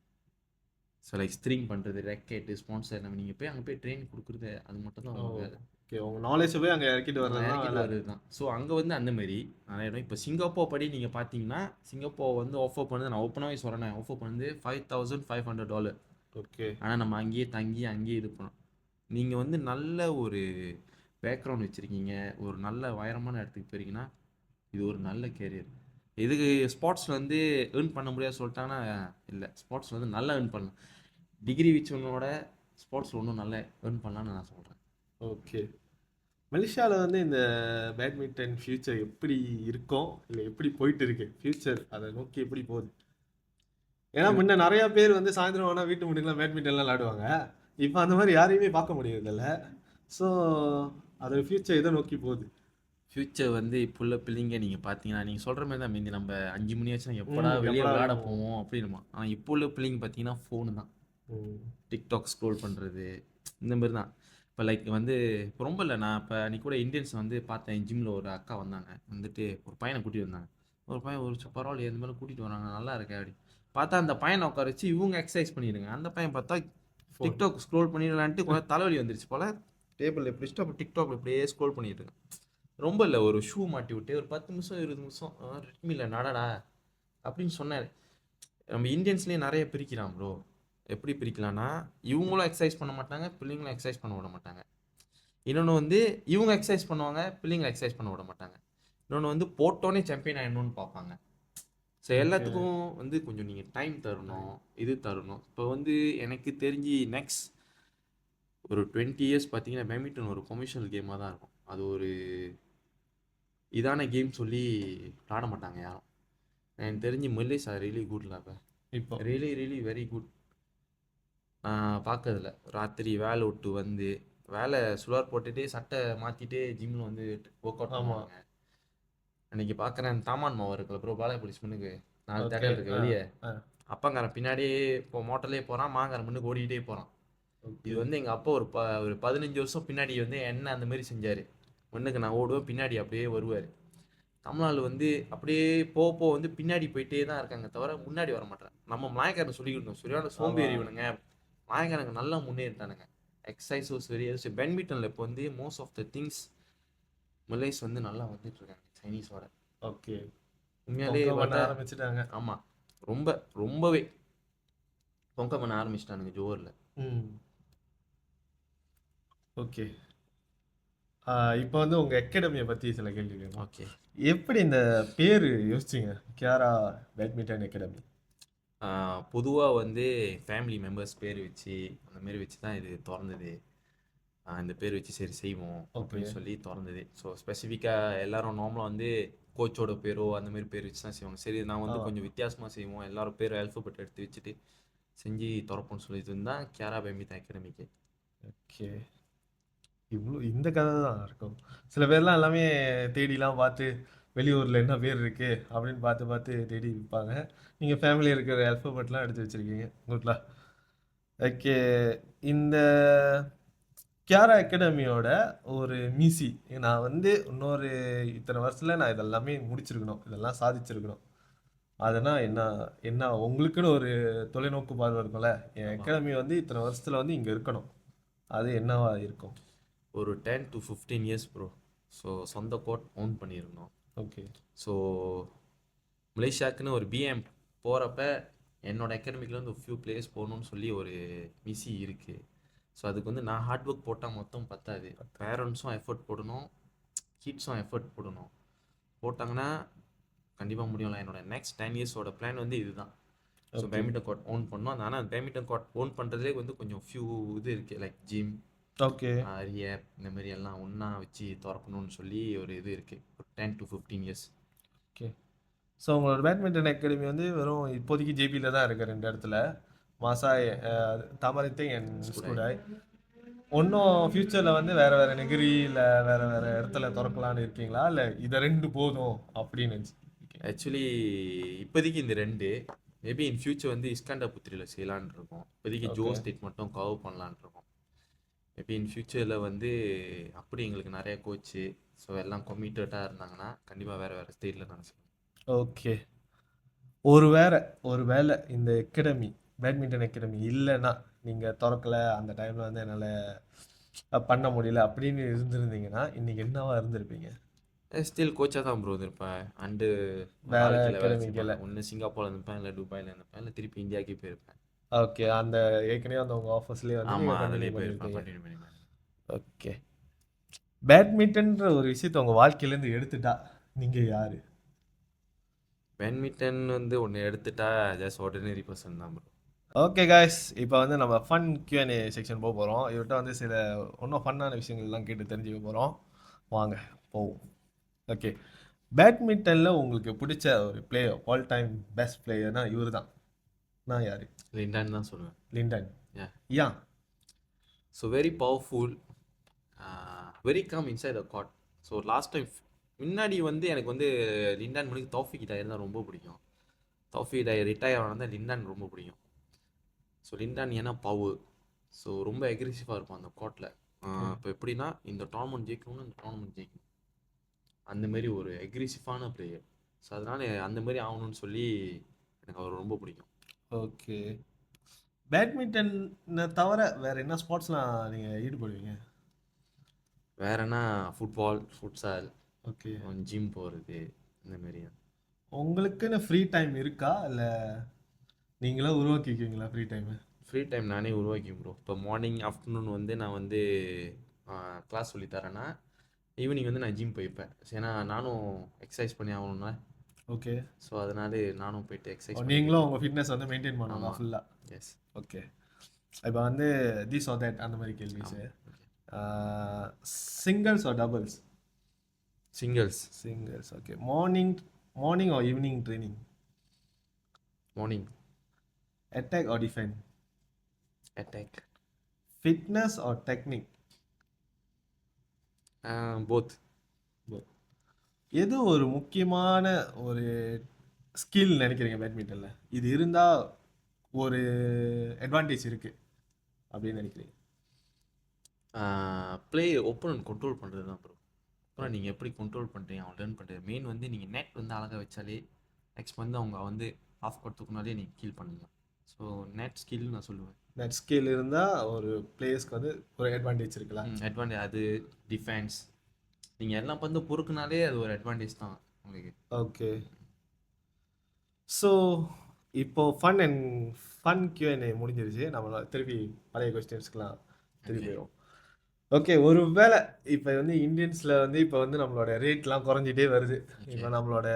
ஸோ லைக் ஸ்ட்ரீம் பண்ணுறது, ரெக்கெட்டு, ஸ்பான்சர் எல்லாமே நீங்கள் போய் அங்கே போய் ட்ரெயின் கொடுக்குறது அது மட்டும் தான் அவங்க வேலை. ஓகே உங்க நாலேஜ் போய் அங்கே இறக்கிட்டு வர்றதுலாம் இறக்கிட்டு வேலை. வருது தான். ஸோ அங்கே வந்து அந்த மாதிரி நிறைய இடம். இப்போ சிங்கப்பூர் படி நீங்கள் பார்த்தீங்கன்னா, சிங்கப்பூர் வந்து ஆஃபர் பண்ணுது, நான் ஓப்பனாகவே சொல்கிறேன், ஆஃபர் பண்ணுது $5500. ஓகே ஆனால் நம்ம அங்கேயே தங்கி அங்கேயே இது பண்ணோம். நீங்கள் வந்து நல்ல ஒரு பேக்ரவுண்ட் வச்சுருக்கீங்க, ஒரு நல்ல உயரமான இடத்துக்கு போகிறீங்கன்னா இது ஒரு நல்ல கேரியர். இதுக்கு ஸ்போர்ட்ஸில் வந்து ஏர்ன் பண்ண முடியாது சொல்லிட்டாங்கன்னா இல்லை, ஸ்போர்ட்ஸில் வந்து நல்லா ஏர்ன் பண்ணலாம். டிகிரி வச்சவனோட ஸ்போர்ட்ஸில் ஒன்றும் நல்லா ஏர்ன் பண்ணலான்னு நான் சொல்கிறேன். ஓகே மலேசியாவில் வந்து இந்த பேட்மிண்டன் ஃபியூச்சர் எப்படி இருக்கும் இல்லை எப்படி போயிட்டு இருக்கு ஃபியூச்சர் அதை நோக்கி எப்படி போகுது? ஏன்னா முன்ன நிறைய பேர் வந்து சாயந்தரம் ஆனால் வீட்டு முன்னுக்குலாம் பேட்மிண்டன்லாம் விளாடுவாங்க. இப்போ அந்த மாதிரி யாரையுமே பார்க்க முடியறதில்ல. ஸோ அது ஃபியூச்சர் எதை நோக்கி போகுது? ஃப்யூச்சர் வந்து இப்போ உள்ள பிள்ளைங்க நீங்கள் பார்த்தீங்கன்னா, நீங்கள் சொல்கிற மாதிரி தான் மீந்தி நம்ம 5 மணி ஆச்சுன்னா எப்படா வெளியே எப்படா விளையாட போவோம் அப்படின்மா. ஆனால் இப்போ உள்ள பிள்ளைங்க பார்த்தீங்கன்னா ஃபோனு தான், டிக்டாக் ஸ்க்ரோல் பண்ணுறது, இந்த மாதிரி தான். இப்போ லைக் வந்து இப்போ ரொம்ப இல்லை, நான் இப்போ அன்றைக்கி கூட இந்தியன்ஸ் வந்து பார்த்தேன். ஜிம்மில் ஒரு அக்கா வந்தாங்க, வந்துட்டு ஒரு பையனை கூட்டிகிட்டு வந்தாங்க. ஒரு பையன் ஒரு பரவாயில்ல இந்த மாதிரி கூட்டிகிட்டு வராங்க, நல்லா இருக்கே அப்படி பார்த்தா அந்த பையனை உட்கார வச்சு இவங்க எக்ஸசைஸ் பண்ணிடுங்க. அந்த பையன் பார்த்தா டிக்டாக் ஸ்க்ரோல் பண்ணிடலான்ட்டு கொஞ்சம் தலைவலி வந்துருச்சு போல், டேபிளில் எப்படி வச்சுட்டு அப்போ டிக்டாக்ல இப்படியே ஸ்க்ரோல் பண்ணிட்டு இருக்கேன். ரொம்ப இல்லை, ஒரு ஷூ மாட்டி விட்டு ஒரு 10 நிமிஷம் 20 நிமிஷம் ரெட்மியில் நடடா அப்படின்னு சொன்னார். நம்ம இந்தியன்ஸ்லேயே நிறைய பிரிக்கிறான் ப்ரோ. எப்படி பிரிக்கலாம்னா, இவங்களும் எக்ஸசைஸ் பண்ண மாட்டாங்க, பிள்ளைங்களும் எக்ஸசைஸ் பண்ண விட மாட்டாங்க. இன்னொன்று வந்து இவங்க எக்ஸசைஸ் பண்ணுவாங்க, பிள்ளைங்களை எக்ஸசைஸ் பண்ண விட மாட்டாங்க. இன்னொன்று வந்து போட்டோன்னே சாம்பியன் ஆகிடணும்னு பார்ப்பாங்க. ஸோ எல்லாத்துக்கும் வந்து கொஞ்சம் நீங்கள் டைம் தரணும், இது தரணும். இப்போ வந்து எனக்கு தெரிஞ்சு நெக்ஸ்ட் ஒரு 20 இயர்ஸ் பார்த்தீங்கன்னா பேட்மிண்டன் ஒரு கொமர்ஷியல் கேமாக தான் இருக்கும். அது ஒரு இதான கேம் சொல்லி விளாட மாட்டாங்க யாரும். எனக்கு தெரிஞ்சு மல்லேஸ் ஆர் ரியலி குட்ல. இப்போ ரியலி ரியலி வெரி குட். நான் பார்க்கறதில்ல, ராத்திரி வேலை விட்டு வந்து வேலை சுழர் போட்டுட்டு சட்டை மாற்றிட்டு ஜிம்மில் வந்து ஒர்க் அவுட் பண்ணுவாங்க. அன்றைக்கி பார்க்குறேன் தாமான் மாவு இருக்குல்ல ப்ரோ, பாலா போலீஸ் முன்னுக்கு 4 தேட்டர் இருக்கு வெளியே. அப்பங்காரன் பின்னாடியே இப்போ மோட்டர்லேயே போகிறான், மாங்காரன் முன்னுக்கு ஓடிக்கிட்டே போகிறான். இது வந்து எங்கள் அப்பா ஒரு 15 வருஷம் பின்னாடி வந்து என்ன அந்த மாதிரி செஞ்சார். முன்னுக்கு நான் ஓடுவேன், பின்னாடி அப்படியே வருவார். தமிழ்நாடு வந்து அப்படியே போக வந்து பின்னாடி போயிட்டே தான் இருக்காங்க தவிர முன்னாடி வர மாட்டேன். நம்ம மாயக்காரன் சொல்லிக்கிட்டோம், சரியான சோம்பேறி இவனுங்க. மாயக்காரங்க நல்லா முன்னேறிட்டானுங்க. எக்ஸசைஸும் சரி, பேட்மிண்டனில் இப்போ வந்து மோஸ்ட் ஆஃப் த திங்ஸ் மலேஸ் வந்து நல்லா வந்துட்டு இருக்காங்க சைனீஸோட. ஓகே உண்மையாலே ஆரம்பிச்சிட்டாங்க. ஆமாம், ரொம்பவே பொங்க பண்ண ஆரம்பிச்சிட்டானுங்க ஜோரில். ஓகே இப்போ வந்து உங்கள் அகாடமியை பற்றி சில கேள்வி வேணும். ஓகே, எப்படி இந்த பேர் யோசிச்சிங்க, கியாரா பேட்மிண்டன் அகாடமி? பொதுவாக வந்து ஃபேமிலி மெம்பர்ஸ் பேர் வச்சு அந்த மாரி வச்சு தான் இது திறந்தது. இந்த பேர் வச்சு சரி செய்வோம் அப்படின்னு சொல்லி திறந்தது. ஸோ ஸ்பெசிஃபிக்காக எல்லாரும் நார்மலாக வந்து கோச்சோட பேரோ அந்த மாதிரி பேர் வச்சு தான் செய்வாங்க. சரி நான் வந்து கொஞ்சம் வித்தியாசமாக செய்வோம், எல்லாரும் பேர் ஆல்ஃபபெட் எடுத்து வச்சுட்டு செஞ்சு திறப்போம்னு சொல்லிட்டு இருந்தால் கியாரா பேட்மிண்டன் அகாடமிக்கு. ஓகே இந்த கதை தான் இருக்கும். சில பேர்லாம் எல்லாமே தேடிலாம் பார்த்து வெளியூரில் என்ன பேர் இருக்குது அப்படின்னு பார்த்து தேடி விற்பாங்க. நீங்கள் ஃபேமிலி இருக்கிற ஆல்ஃபபெட்லாம் எடுத்து வச்சுருக்கீங்க, குட்லா. ஓகே இந்த கியாரா அகாடமியோட ஒரு மிசி, நான் வந்து இன்னொரு இத்தனை வருஷத்தில் நான் இதெல்லாமே முடிச்சிருக்கணும், இதெல்லாம் சாதிச்சிருக்கணும், அதனால் என்ன உங்களுக்குன்னு ஒரு தொலைநோக்கு பார்வை இருக்கும்ல, என் அகாடமி வந்து இத்தனை வருஷத்தில் வந்து இங்கே இருக்கணும், அது என்னவா இருக்கும்? ஒரு 10 to 15 இயர்ஸ் ப்ரோ. ஸோ சொந்த கோட் ஓன் பண்ணியிருந்தோம். ஓகே ஸோ மலேசியாவுக்குன்னு ஒரு பிஎம் போகிறப்ப என்னோடய அகாடமிக்கில் ஒரு ஃபியூ பிளேயர்ஸ் போகணுன்னு சொல்லி ஒரு மிசி இருக்குது. ஸோ அதுக்கு வந்து நான் ஹார்ட் ஒர்க் போட்டால் மொத்தம் பத்தாது, பேரண்ட்ஸும் எஃபர்ட் போடணும், கிட்ஸும் எஃபர்ட் போடணும். போட்டாங்கன்னா கண்டிப்பாக முடியும்ல. என்னோட நெக்ஸ்ட் 10 இயர்ஸோட பிளான் வந்து இதுதான். ஸோ பேட்மிண்டன் கோர்ட் ஓன் பண்ணோம். ஆனால் பேட்மிண்டன் கோர்ட் ஓன் பண்ணுறதுலே வந்து கொஞ்சம் ஃபியூ இது இருக்குது, லைக் ஜிம், ஓகே ரியப், இந்த மாதிரி எல்லாம் ஒன்றா வச்சு திறக்கணும்னு சொல்லி ஒரு இது இருக்குது, ஒரு 10 to 15 இயர்ஸ். ஓகே ஸோ உங்களோட பேட்மிண்டன் அகாடமி வந்து வெறும் இப்போதைக்கு ஜேபியில் தான் இருக்குது, 2 இடத்துல, மாசாய் தாமரைத்தை அண்ட் ஸ்கூடாய். ஒன்றும் ஃப்யூச்சரில் வந்து வேறு நெகிரி இல்லை வேறு இடத்துல திறக்கலான்னு இருக்கீங்களா, இல்லை இதை 2 போதும் அப்படின்னு நினச்சி? ஆக்சுவலி இப்போதைக்கு இந்த 2, மேபி இன் ஃபியூச்சர் வந்து இஸ்காண்டா புத்திரியில் செய்யலான் இருக்கோம். இப்போதைக்கு ஜோ ஸ்டேட் மட்டும் கவர் பண்ணலான் இருக்கோம். மேபி இன் ஃபியூச்சரில் வந்து அப்படி எங்களுக்கு நிறைய கோச்சு ஸோ எல்லாம் கமிட்டடாக இருந்தாங்கன்னா கண்டிப்பாக வேறு வேறு ஸ்டேட்டில் நான் சொல்லுவேன். ஓகே. ஒரு வேளை இந்த அகாடமி பேட்மிண்டன் அகாடமி இல்லைன்னா நீங்கள் திறக்கல அந்த டைமில் வந்து என்னால் பண்ண முடியல அப்படின்னு இருந்திருந்தீங்கன்னா இன்னைக்கு என்னவா இருந்திருப்பீங்க? ஸ்டில் கோச்சாக தான் ப்ரோ இருப்பேன். அண்டு வேற வாழ்க்கையில் வேலை அகாடமிக்கில். செய்வேன். ஒன்று சிங்கப்பூரில் இருந்திருப்பேன், இல்லை துபாயில் இருந்திருப்பேன், இல்லை திருப்பி இந்தியாவுக்கே போயிருப்பேன். ஓகே. அந்த ஏற்கனவே அந்த உங்கள் ஆஃபர்ஸ்லேயே வந்து நீங்கள் ஆமாம், அதிலே கண்டினியூ போயிருப்பேன், பண்ணியிருப்பீங்க. கண்டினியூ பண்ணிப்பேன். ஓகே. பேட்மிண்டன்ற ஒரு விஷயத்தை உங்கள் வாழ்க்கையிலேருந்து எடுத்துட்டா நீங்கள் யார்? பேட்மிண்டன் வந்து ஒன்று எடுத்துட்டா ஜஸ்ட் ஆர்டினரி பர்சன் தான் ப்ரோ. ஓகே காய்ஸ், இப்போ வந்து நம்ம ஃபன் Q&A செக்ஷன் போக போகிறோம். இவர்கிட்ட வந்து சில இன்னும் ஃபன்னான விஷயங்கள்லாம் கேட்டு தெரிஞ்சுக்க போகிறோம். வாங்க போவோம். ஓகே. பேட்மிண்டனில் உங்களுக்கு பிடிச்ச ஒரு பிளேயர், ஆல் டைம் பெஸ்ட் பிளேயர்னா இவர் தான். நான் யார்? லிண்டான்னு தான் சொல்லுவேன். லிண்டன். Yeah. ஏன்? So very powerful, very come inside the court. So last time முன்னாடி வந்து எனக்கு வந்து லிண்டான் மணிக்கு தௌஃபிக் டயர் தான் ரொம்ப பிடிக்கும். தௌஃபிக் டயர் ரிட்டையர் ஆனால் தான் லிண்டான் ரொம்ப பிடிக்கும். ஸோ லிண்டான் ஏன்னா பவர், ஸோ ரொம்ப அக்ரெசிவாக இருக்கும் அந்த கோர்ட்டில். இப்போ எப்படின்னா இந்த டோர்னமெண்ட் ஜெயிக்கணும்னு அந்த டோர்னமெண்ட் ஜெயிக்கணும், அந்த மாதிரி ஒரு அக்ரெசிவான பிளேயர். ஸோ அதனால அந்த மாதிரி ஆகணும்னு சொல்லி எனக்கு அவர் ரொம்ப பிடிக்கும். ஓகே. பேட்மிண்டனை தவிர வேற என்ன ஸ்போர்ட்ஸ்லாம் நீங்கள் ஈடுபடுவீங்க? வேறனா ஃபுட்பால், ஃபுட்சால், ஓகே. ஜிம் போகிறது, இந்த மாதிரி. உங்களுக்குன்னு ஃப்ரீ டைம் இருக்கா இல்லை நீங்களே உருவாக்கிக்குவீங்களா ஃப்ரீ டைமு? ஃப்ரீ டைம் நானே உருவாக்கி ப்ரோ. இப்போ மார்னிங் ஆஃப்டர்நூன் வந்து நான் வந்து கிளாஸ் சொல்லி தரேன்னா ஈவினிங் வந்து நான் ஜிம் போய்ப்பேன். ஏன்னா நானும் எக்ஸசைஸ் பண்ணி ஆகணும்ல. ஓகே. ஸோ அதனால நானும் போயிட்டு எக்ஸசைஸ் நீங்களும் உங்கள் ஃபிட்னஸ் வந்து மெயின்டைன் பண்ணணும் ஆமாம். ஃபுல்லாக. எஸ். ஓகே. இப்போ வந்து திஸ் ஆர் தட் அந்த மாதிரி கேள்விஸு. Singles or doubles? Singles. Singles. Okay. Morning or evening training? Morning. Attack or defend? Attack. Fitness or technique? Both. எது ஒரு முக்கியமான ஒரு ஸ்கில் நினைக்கிறீங்க பேட்மிண்டனில், இது இருந்தால் ஒரு அட்வான்டேஜ் இருக்குது அப்படின்னு நினைக்கிறீங்க? ப்ளே ஓப்பன் கண்ட்ரோல் பண்ணுறது தான் ப்ரோ. அப்புறம் நீங்கள் எப்படி கண்ட்ரோல் பண்ணுறீங்க, அவங்க லேர்ன் பண்ணுறது. மெயின் வந்து நீங்கள் நெட் வந்து அழகாக வச்சாலே நெக்ஸ்ட் வந்து அவங்க வந்து ஆஃப் கொடுத்துக்குனாலே நீங்கள் கீல் பண்ணுங்க. ஸோ நெட் ஸ்கில் நான் சொல்லுவேன். நெட் ஸ்கில் இருந்தால் ஒரு பிளேயர்ஸ்க்கு வந்து ஒரு அட்வான்டேஜ் இருக்கலாம். அட்வான்டேஜ் அது டிஃபென்ஸ், நீங்கள் எல்லாம் பந்து பொறுக்குனாலே அது ஒரு அட்வான்டேஜ் தான் உங்களுக்கு. ஓகே. ஸோ இப்போ ஃபன் Q&A முடிஞ்சிருச்சு. நம்ம திருப்பி பழைய கொஸ்டின்ஸ்க்கெலாம் திருப்பி போயிடும். ஓகே. ஒரு வேளை இப்போ வந்து இந்தியன்ஸில் வந்து இப்போ வந்து நம்மளோட ரேட்லாம் குறைஞ்சிட்டே வருது. இப்போ நம்மளோட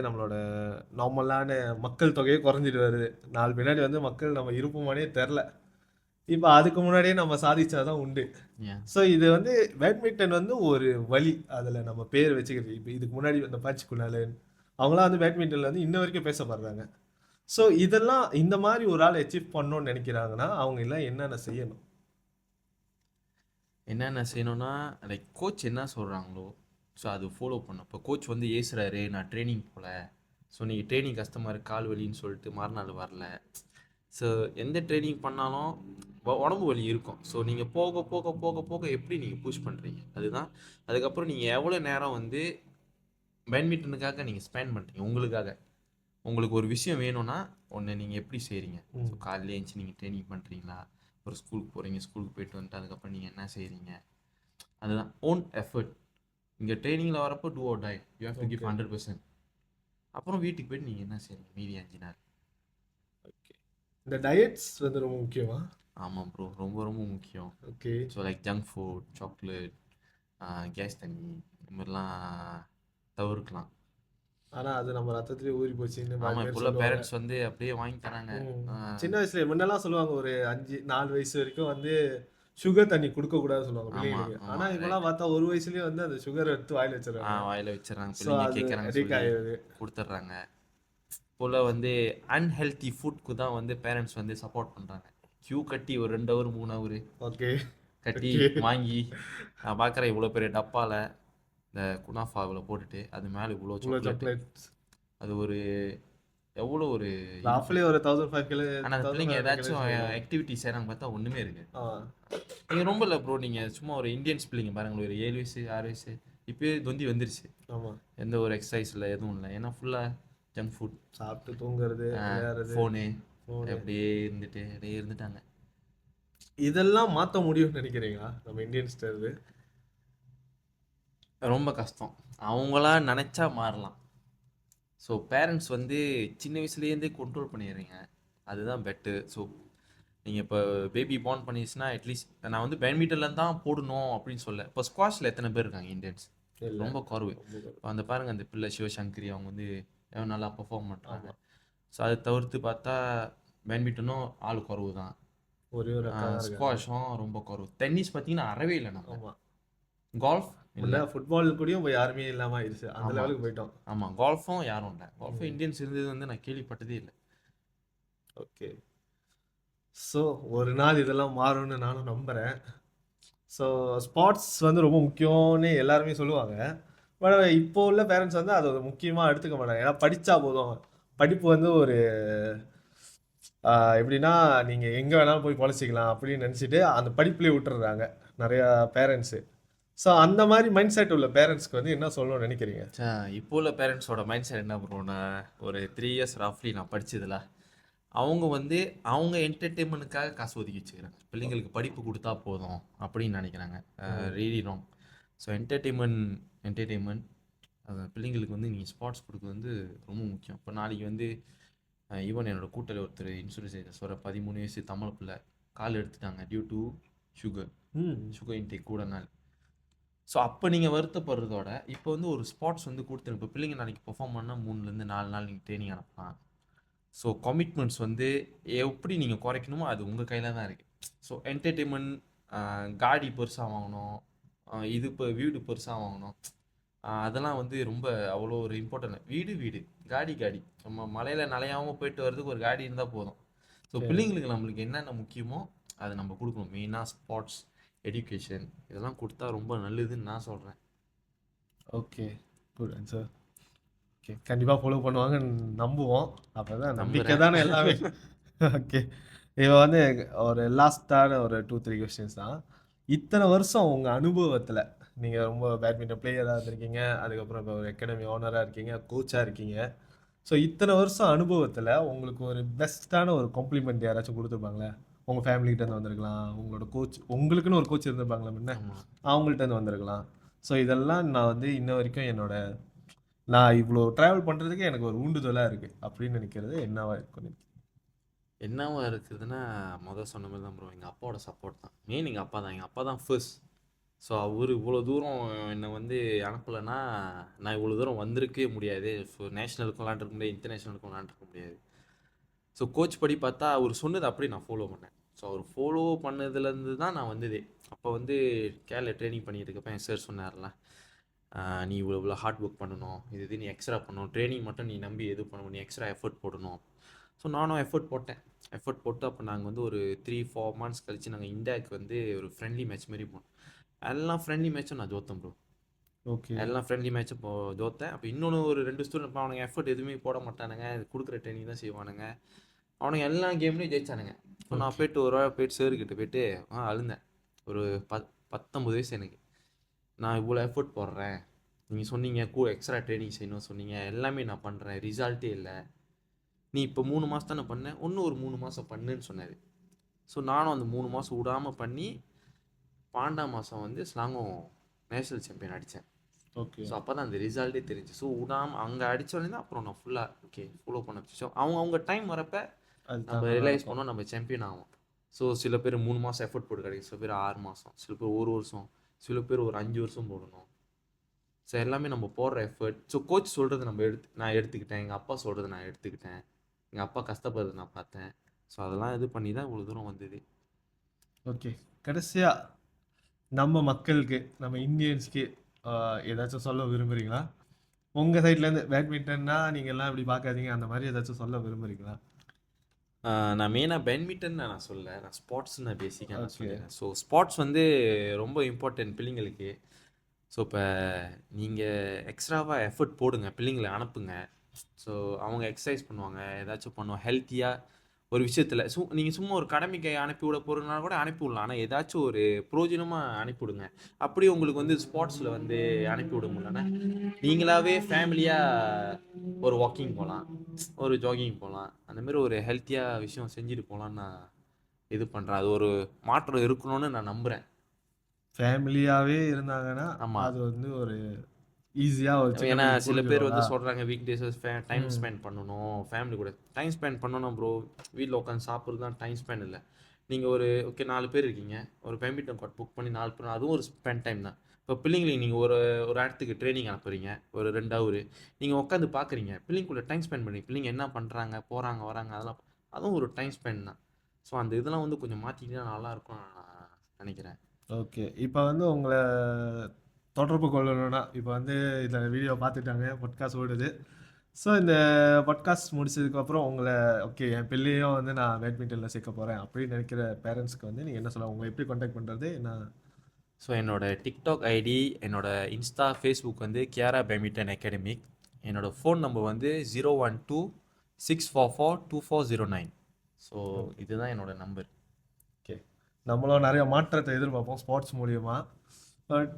நம்மளோட நார்மலான மக்கள் தொகையே குறைஞ்சிட்டு வருது. நாலு பின்னாடி வந்து மக்கள் நம்ம இருப்போமானே தெரில. இப்போ அதுக்கு முன்னாடியே நம்ம சாதிச்சாதான் உண்டு. ஸோ இது வந்து பேட்மிண்டன் வந்து ஒரு வழி, அதில் நம்ம பேர் வச்சுக்கிறது. இப்போ இதுக்கு முன்னாடி அந்த பஞ்ச்குலாலன் அவங்களாம் வந்து பேட்மிண்டனில் வந்து இன்ன வரைக்கும் பேசப்படுறாங்க. ஸோ இதெல்லாம் இந்த மாதிரி ஒரு ஆள் அச்சீவ் பண்ணணும்னு நினைக்கிறாங்கன்னா அவங்க எல்லாம் என்னென்ன செய்யணும்? என்னென்ன செய்யணும்னா லைக் கோச் என்ன சொல்கிறாங்களோ ஸோ அது ஃபாலோ பண்ணும். இப்போ கோச் வந்து ஏசுறாரு நான் ட்ரைனிங் போகல, ஸோ நீங்கள் ட்ரைனிங் கஷ்டமாக இருக்குது கால் வலின்னு சொல்லிட்டு மறுநாள் வரல. ஸோ எந்த ட்ரைனிங் பண்ணாலும் உடம்பு வலி இருக்கும். ஸோ நீங்கள் போக போக போக போக எப்படி நீங்கள் புஷ் பண்ணுறீங்க அதுதான். அதுக்கப்புறம் நீங்கள் எவ்வளோ நேரம் வந்து பேட்மிண்டனுக்காக நீங்கள் ஸ்பெண்ட் பண்ணுறீங்க, உங்களுக்காக. உங்களுக்கு ஒரு விஷயம் வேணும்னா ஒன்று நீங்கள் எப்படி செய்கிறீங்க. ஸோ காலையில் எழுந்துச்சி நீங்கள் ட்ரைனிங் பண்ணுறீங்களா, ஒரு ஸ்கூலுக்கு போகிறீங்க, ஸ்கூலுக்கு போயிட்டு வந்துட்டு அதுக்கப்புறம் நீங்கள் என்ன செய்கிறீங்க, அதுதான் ஓன் எஃபர்ட். இங்கே ட்ரைனிங்கில் வரப்போ do or die, you have to give 100%. அப்புறம் வீட்டுக்கு போய்ட்டு நீங்கள் என்ன செய்றீங்க மீதி 5 நாள். ஓகே. இந்த டயட்ஸ் வந்து ரொம்ப முக்கியமா? ஆமாம் ப்ரோ, ரொம்ப ரொம்ப முக்கியம். ஓகே. So like junk food, chocolate, gas தண்ணி இந்த மாதிரிலாம் தவிர்க்கலாம். ஆனால் அது நம்ம ரத்தத்திலே ஊறி போச்சுன்னு ஆமாம், இப்போ உள்ள பேரண்ட்ஸ் வந்து அப்படியே வாங்கி தராங்க. சின்ன வயசுல முன்னெல்லாம் சொல்லுவாங்க ஒரு 5-4 வயசு வரைக்கும் வந்து சுகர் தண்ணி கொடுக்கக்கூடாதுன்னு சொல்லுவாங்க பிள்ளைங்களுக்கு. ஆனால் இப்போலாம் பார்த்தா ஒரு வயசுலேயே வந்து அந்த சுகர் எடுத்து வாயில் வச்சிடறாங்க. வாயில் வச்சிடறாங்க, பிள்ளைங்க கேட்குறாங்க, கொடுத்துட்றாங்க. போல் வந்து அன்ஹெல்த்தி ஃபுட்க்கு தான் வந்து பேரண்ட்ஸ் வந்து சப்போர்ட் பண்ணுறாங்க. கியூ கட்டி ஒரு 2 ஹவர் 3 ஹவர் ஓகே கட்டி வாங்கி நான் பார்க்குறேன் இவ்வளோ பெரிய டப்பாவில் இந்த குனாஃபா இவ்வளோ போட்டுட்டு அது மேலே இவ்வளோ சாக்லேட். அது ஒரு எவ்வளோ ஒரு ராஃப்லி ஒரு 1500 கிலோ ஆனால் அந்த பிள்ளைங்க 1500 ஏதாச்சும் கிலோ. ஆக்டிவிட்டி செய்கிறாங்க பார்த்தா ஒன்றுமே இருக்கு. ஆ நீங்கள் ரொம்ப இல்லை ப்ரோ, நீங்கள் சும்மா ஒரு இந்தியன்ஸ் பிள்ளைங்க பாருங்களேன், ஒரு 7 வயசு 6 வயசு இப்போயே தொந்தி வந்துருச்சு. ஆமா, எந்த ஒரு எக்ஸசைஸ் இல்லை, எதுவும் இல்லை. ஏன்னா ஃபுல்லாக ஜங்க் ஃபுட், சாப்பிட்டு தூங்குறது, விளையாடுறது, ஃபோனு, ஃபோனு. அப்படியே அப்படியே இருந்துட்டாங்க. இதெல்லாம் மாத்த முடியும்னு நினைக்கிறீங்களா நம்ம இந்தியன்ஸ்ட இருந்து? ரொம்ப கஷ்டம். அவங்களா நினச்சா மாறலாம். ஸோ பேரண்ட்ஸ் வந்து சின்ன வயசுலேருந்தே கண்ட்ரோல் பண்ணிடுறீங்க, அதுதான் பெட்டு. ஸோ நீங்கள் இப்போ பேபி பார்ன் பண்ணிடுச்சுன்னா அட்லீஸ்ட் நான் வந்து பேட்மிண்டனில் தான் போடணும் அப்படின்னு சொல்ல. இப்போ ஸ்குவாஷில் எத்தனை பேர் இருக்காங்க இந்தியன்ஸ்? இல்ல, ரொம்ப குறைவு. ரொம்ப குறைவு. இப்போ அந்த பாருங்கள், அந்த பிள்ளை சிவசங்கரி அவங்க வந்து எவ்வளோ நல்லா பெர்ஃபார்ம் பண்ணுறாங்க. ஸோ அதை தவிர்த்து பார்த்தா பேட்மிண்டனும் ஆள் குறவு தான். ஒரே ஒரு அக்கா தான் இருக்காங்க. ஸ்குவாஷும் ரொம்ப குறவு. டென்னிஸ் பார்த்தீங்கன்னா அறவே இல்லை. நம்ம ஆமா, கால்ஃப் இல்ல ஃபுட்பால் கூடயும் இப்ப யாருமே இல்லாம ஆயிடுச்சு, அந்த ஆமா. லெவலுக்கு போயிட்டோம். ஆமாம், கால்ஃபும் யாரும் இல்லை. கால்ஃபும் இந்தியன்ஸ் இருந்தது வந்து நான் கேள்விப்பட்டதே இல்லை. ஓகே, ஸோ ஒரு நாள் இதெல்லாம் மாறும்னு நானும் நம்புறேன். ஸோ ஸ்பாட்ஸ் வந்து ரொம்ப முக்கியம்னு எல்லாருமே சொல்லுவாங்க. பட் இப்போ உள்ள பேரண்ட்ஸ் வந்து அதை ஒரு முக்கியமாக எடுத்துக்க மாட்டாங்க. ஏன்னா படித்தா போதும், படிப்பு வந்து ஒரு எப்படின்னா நீங்கள் எங்கே வேணாலும் போய் பொழைச்சிக்கலாம் அப்படின்னு நினச்சிட்டு அந்த படிப்புலேயே விட்டுறாங்க நிறையா பேரண்ட்ஸு. ஸோ அந்த மாதிரி மைண்ட் செட் உள்ள பேரண்ட்ஸ்க்கு வந்து என்ன சொல்லணும்னு நினைக்கிறீங்க? இப்போ உள்ள பேரண்ட்ஸோட மைண்ட் செட் என்ன ப்ரோனா, ஒரு 3 இயர்ஸ் ராஃப்லி நான் படிச்சதுல அவங்க வந்து அவங்க என்டர்டெயின்மெண்ட்டுக்காக காசு ஒதுக்கி வச்சுக்கிறாங்க. பிள்ளைங்களுக்கு படிப்பு கொடுத்தா போதும் அப்படின்னு நினைக்கிறாங்க. Really wrong. ஸோ என்டர்டெயின்மெண்ட் பிள்ளைங்களுக்கு வந்து நீங்கள் ஸ்பாட்ஸ் கொடுக்குறது வந்து ரொம்ப முக்கியம். இப்போ நாளைக்கு வந்து ஈவன் என்னோட கூட்டத்தில் ஒருத்தர் இன்சூரன்ஸ் ஏஜென்ட்ஸ் ஒரு 13 வயசு தமிழ் பிள்ளை கால் எடுத்துட்டாங்க டியூ டு சுகர் இன்டேக் கூட நாள். ஸோ அப்போ நீங்கள் வருத்தப்படுறதோட இப்போ வந்து ஒரு ஸ்பாட்ஸ் வந்து கொடுத்துருங்க. இப்போ பிள்ளைங்க நாளைக்கு பெர்ஃபார்ம் பண்ணால் 3 to 4 நாள் நீங்கள் ட்ரைனிங் அனுப்பலாம். ஸோ கமிட்மெண்ட்ஸ் வந்து எப்படி நீங்கள் குறைக்கணுமோ அது உங்கள் கையில் தான் இருக்குது. ஸோ என்டர்டெயின்மெண்ட், காடி பெருசாக வாங்கணும், இது இப்போ வீடு பெருசாக வாங்கணும், அதெல்லாம் வந்து ரொம்ப அவ்வளோ ஒரு இம்பார்ட்டன்ட். வீடு காடி நம்ம மலையில் நலையாமல் போயிட்டு வர்றதுக்கு ஒரு காடி இருந்தால் போதும். ஸோ பிள்ளைங்களுக்கு நம்மளுக்கு என்னென்ன முக்கியமோ அதை நம்ம கொடுக்கணும். மெயினாக ஸ்பாட்ஸ், எஜுகேஷன் இதெல்லாம் கொடுத்தா ரொம்ப நல்லதுன்னு நான் சொல்கிறேன். Okay, good answer. ஓகே, கண்டிப்பாக ஃபாலோ பண்ணுவாங்கன்னு நம்புவோம். அப்போ தான் நம்பிக்கை தானே எல்லாமே. ஓகே, இப்போ வந்து ஒரு லாஸ்ட்டான ஒரு 2-3 கொஸ்டின்ஸ் தான். இத்தனை வருஷம் உங்கள் அனுபவத்தில் நீங்கள் ரொம்ப பேட்மிண்டன் பிளேயராக இருந்திருக்கீங்க, அதுக்கப்புறம் இப்போ ஒரு அகாடமி ஓனராக இருக்கீங்க, கோச்சாக இருக்கீங்க. ஸோ இத்தனை வருஷம் அனுபவத்தில் உங்களுக்கு ஒரு பெஸ்ட்டான ஒரு காம்ப்ளிமெண்ட் யாராச்சும் கொடுத்துருப்பாங்களே? உங்கள் ஃபேமிலிகிட்டேருந்து வந்திருக்கலாம், உங்களோட கோச், உங்களுக்குன்னு ஒரு கோச் இருந்திருப்பாங்களா முன்ன, அவங்கள்ட்டேருந்து வந்திருக்கலாம். ஸோ இதெல்லாம் நான் வந்து இன்ன வரைக்கும் நான் இவ்வளோ ட்ராவல் பண்ணுறதுக்கு எனக்கு ஒரு ஊண்டுதலாக இருக்குது அப்படின்னு நினைக்கிறது என்னவா இருக்கும்? என்னவா இருக்குதுன்னா, சொன்ன மாதிரி தான் ப்ரோ, எங்கள் அப்பாவோட சப்போர்ட் தான் மெயின். எங்கள் அப்பா தான் ஃபர்ஸ்ட். ஸோ அவர் இவ்வளோ தூரம் என்னை வந்து அனுப்பலைன்னா நான் இவ்வளோ தூரம் வந்திருக்கவே முடியாது. ஸோ நேஷ்னலுக்கும் விளாண்டுருக்க முடியாது, இன்டர்நேஷ்னலுக்கும் விளாண்டுருக்க முடியாது. ஸோ கோச் படி பார்த்தா அவர் சொன்னது அப்படியே நான் ஃபாலோ பண்ணேன். ஸோ அவர் ஃபாலோ பண்ணதுலேருந்து தான் நான் வந்ததே. அப்போ வந்து கேரளா ட்ரைனிங் பண்ணிட்டு இருக்கப்ப என் சார் சொன்னார்ல, நீ இவ்வளோ ஹார்ட் ஒர்க் பண்ணணும், இது நீ எக்ஸ்ட்ரா பண்ணணும், ட்ரைனிங் மட்டும் நீ நம்பி எது பண்ணணும், நீ எக்ஸ்ட்ரா எஃபர்ட் போடணும். ஸோ நானும் எஃபர்ட் போட்டு அப்போ நாங்கள் வந்து ஒரு 3-4 months கழித்து நாங்கள் இந்தியாவுக்கு வந்து ஒரு ஃப்ரெண்ட்லி மேட்ச் மாதிரி போனோம். எல்லாம் ஃப்ரெண்ட்லி மேட்சும் நான் ஜோத்தேன் ப்ரோ. ஓகே, எல்லாம் ஃப்ரெண்ட்லி மேட்சும் இப்போ ஜோத்தேன். அப்போ இன்னொன்று ஒரு 2 ஸ்டூடெண்ட் அவனுங்க எஃபர்ட் எதுவுமே போட மாட்டானுங்க, கொடுக்குற ட்ரைனிங் தான் செய்வானுங்க. அவனுங்க எல்லா கேம்லேயும் ஜெயிச்சானுங்க. ஸோ நான் போயிட்டு ஒரு வாரம் போயிட்டு சார்கிட்ட போயிட்டு அழுந்தேன். ஒரு 19 வயசு எனக்கு. நான் இவ்வளோ எஃபர்ட் போடுறேன், நீங்கள் சொன்னீங்க எக்ஸ்ட்ரா ட்ரைனிங் செய்யணும் சொன்னீங்க, எல்லாமே நான் பண்ணுறேன், ரிசல்ட்டே இல்லை. நீ இப்போ 3 மாதம் தானே பண்ணேன், இன்னும் ஒரு 3 மாதம் பண்ணுன்னு சொன்னார். ஸோ நானும் அந்த 3 மாதம் விடாமல் பண்ணி 12ஆம் மாதம் வந்து ஸ்லாங்கும் நேஷ்னல் சாம்பியன் அடித்தேன். ஓகே, ஸோ அப்போ தான் அந்த ரிசல்ட்டே தெரிஞ்சு. ஸோ விடாமல் அங்கே அடித்தோடனே தான் அப்புறம் நான் ஃபுல்லாக ஃபாலோ பண்ண வச்சோம். அவங்க டைம் வரப்போ நம்ம ரியலைஸ் பண்ணோம் நம்ம சாம்பியன் ஆகும். ஸோ சில பேர் 3 மாதம் எஃபர்ட் போட்டு கிடைக்கும், சில பேர் 6 மாதம், சில பேர் 1 வருஷம், சில பேர் ஒரு 5 வருஷம் போடணும். ஸோ எல்லாமே நம்ம போடுற எஃபர்ட். ஸோ கோச் சொல்கிறது நான் எடுத்துக்கிட்டேன், எங்கள் அப்பா சொல்கிறது நான் எடுத்துக்கிட்டேன், எங்கள் அப்பா கஷ்டப்படுறது நான் பார்த்தேன். ஸோ அதெல்லாம் இது பண்ணி தான் இவ்வளோ தூரம் வந்தது. ஓகே, கடைசியாக நம்ம மக்களுக்கு, நம்ம இந்தியன்ஸ்க்கு ஏதாச்சும் சொல்ல விரும்புகிறீங்களா? உங்கள் சைட்லேருந்து பேட்மிண்டன்னா நீங்கள் எல்லாம் இப்படி பார்க்காதீங்க, அந்த மாதிரி ஏதாச்சும் சொல்ல விரும்புகிறீங்களா? நான் மெயினாக பேட்மிண்டன் நான் சொல்ல, நான் ஸ்போர்ட்ஸ் நான் பேசிக்காக நான் சொல்லிடுறேன். ஸோ ஸ்போர்ட்ஸ் வந்து ரொம்ப இம்பார்ட்டன்ட் பிள்ளைங்களுக்கு. ஸோ இப்போ நீங்கள் எக்ஸ்ட்ராவாக எஃபர்ட் போடுங்க, பிள்ளைங்களை அனுப்புங்க. ஸோ அவங்க எக்ஸசைஸ் பண்ணுவாங்க, ஏதாச்சும் பண்ணுவாங்க ஹெல்த்தியாக ஒரு விஷயத்தில். நீங்கள் சும்மா ஒரு கடமைக்கு அனுப்பி விட போகிறதுனா கூட அனுப்பி விடலாம். ஆனால் ஏதாச்சும் ஒரு பிரோஜனமாக அனுப்பி விடுங்க. அப்படி உங்களுக்கு வந்து ஸ்போர்ட்ஸில் வந்து அனுப்பி விட முடியலன்னா நீங்களாவே ஃபேமிலியாக ஒரு வாக்கிங் போகலாம், ஒரு ஜாகிங் போகலாம். அந்த மாதிரி ஒரு ஹெல்த்தியாக விஷயம் செஞ்சுட்டு போகலான்னு நான் இது பண்ணுறேன். அது ஒரு மாற்றம் இருக்கணும்னு நான் நம்புகிறேன். ஃபேமிலியாவே இருந்தாங்கன்னா ஆமா. அது வந்து ஒரு ஈஸியா ஒரு சின்ன ஏன்னா பிள்ளைக்கு சில பேர் வந்து புரிஞ்சிரும்ல. சொல்கிறாங்க வீக் டேஸஸ் டைம் ம். ஸ்பெண்ட் பண்ணணும், ஃபேமிலி கூட டைம் ஸ்பெண்ட் பண்ணணும் ப்ரோ. வீட்டில் உட்காந்து சாப்பிட்றது தான் டைம் ஸ்பெண்ட் இல்லை. நீங்கள் ஒரு ஓகே 4 பேர் இருக்கீங்க, ஒரு பேட்மிண்டன் கோர்ட் புக் பண்ணி 4 பேர், அதுவும் ஒரு ஸ்பெண்ட் டைம் தான். இப்போ பிள்ளைங்களுக்கு நீங்கள் ஒரு ஒரு இடத்துக்கு ட்ரைனிங் அனுப்புறீங்க ஒரு 2 ஹவர், நீங்கள் உட்காந்து பார்க்குறீங்க, பிள்ளைங்களுக்குள்ள டைம் ஸ்பெண்ட் பண்ணி பிள்ளைங்க என்ன பண்ணுறாங்க போகிறாங்க வராங்க அதெல்லாம், அதுவும் ஒரு டைம் ஸ்பெண்ட் தான். ஸோ அந்த இதெல்லாம் வந்து கொஞ்சம் மாற்றிக்கிட்டா நல்லாயிருக்கும் நான் நினைக்கிறேன். ஓகே. இப்போ வந்து உங்கள தொடர்பு கொள்ளணும்னா, இப்போ வந்து இந்த வீடியோ பார்த்துட்டாங்க, பாட்காஸ்ட் ஓடுது. ஸோ இந்த பாட்காஸ்ட் முடிச்சதுக்கப்புறம் உங்கள ஓகே என் பிள்ளையும் வந்து நான் பேட்மிண்டனில் சேர்க்க போகிறேன் அப்படின்னு நினைக்கிற பேரண்ட்ஸ்க்கு வந்து நீங்கள் என்ன சொல்லலாம்? உங்களை எப்படி காண்டாக்ட் பண்ணுறது? என்ன? ஸோ என்னோட டிக்டாக் ஐடி, என்னோட இன்ஸ்டா, ஃபேஸ்புக் வந்து கியாரா பேட்மிண்டன் அகாடமிக். என்னோட ஃபோன் நம்பர் வந்து 012-644-2409. ஸோ இதுதான் என்னோட நம்பர். ஓகே. நம்மளும் நிறைய மாற்றத்தை எதிர்பார்ப்போம் ஸ்போர்ட்ஸ் மூலியமா. பட்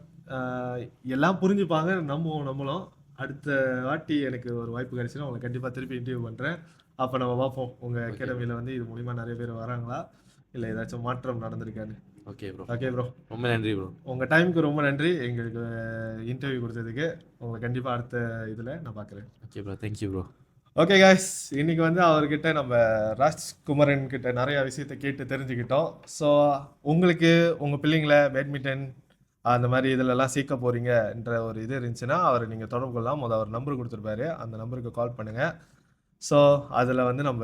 எல்லாம் புரிஞ்சுப்பாங்க நம்புவோம் நம்மளும். அடுத்த வாட்டி எனக்கு ஒரு வாய்ப்பு கிடைச்சுன்னா உங்களை கண்டிப்பாக திருப்பி இன்டர்வியூ பண்ணுறேன். அப்போ நம்ம பார்ப்போம் உங்கள் ஓகே ப்ரோ. அகாடமியில் வந்து இது மூலிமா நிறைய பேர் வராங்களா இல்லை ஏதாச்சும் மாற்றம் நடந்திருக்கான்னு. Okay bro. Okay bro. ரொம்ப நன்றி ப்ரோ. உங்கள் டைமுக்கு ரொம்ப நன்றி எங்களுக்கு இன்டர்வியூ கொடுத்ததுக்கு. உங்களை கண்டிப்பாக அடுத்த இதில் நான் பார்க்குறேன். Okay bro. Thank you bro. Okay guys, இன்னைக்கு வந்து அவர்கிட்ட நம்ம ராஜ்குமரன் கிட்ட நிறைய விஷயத்தை கேட்டு தெரிஞ்சுக்கிட்டோம். ஸோ உங்களுக்கு உங்கள் பிள்ளைங்கள பேட்மிண்டன் அந்த மாதிரி இதிலெல்லாம் சேர்க்க போகிறீங்கன்ற ஒரு இது இருந்துச்சுன்னா அவரை நீங்கள் தொடர்பு கொள்ளலாம். அவர் நம்பர் கொடுத்துருப்பாரு, அந்த நம்பருக்கு கால் பண்ணுங்கள். ஸோ அதில் வந்து நம்ம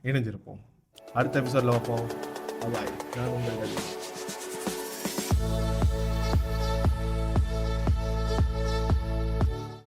இணைஞ்சிருப்போம். அடுத்த எபிசோடில் பார்ப்போம். பாய். நான் உங்கள்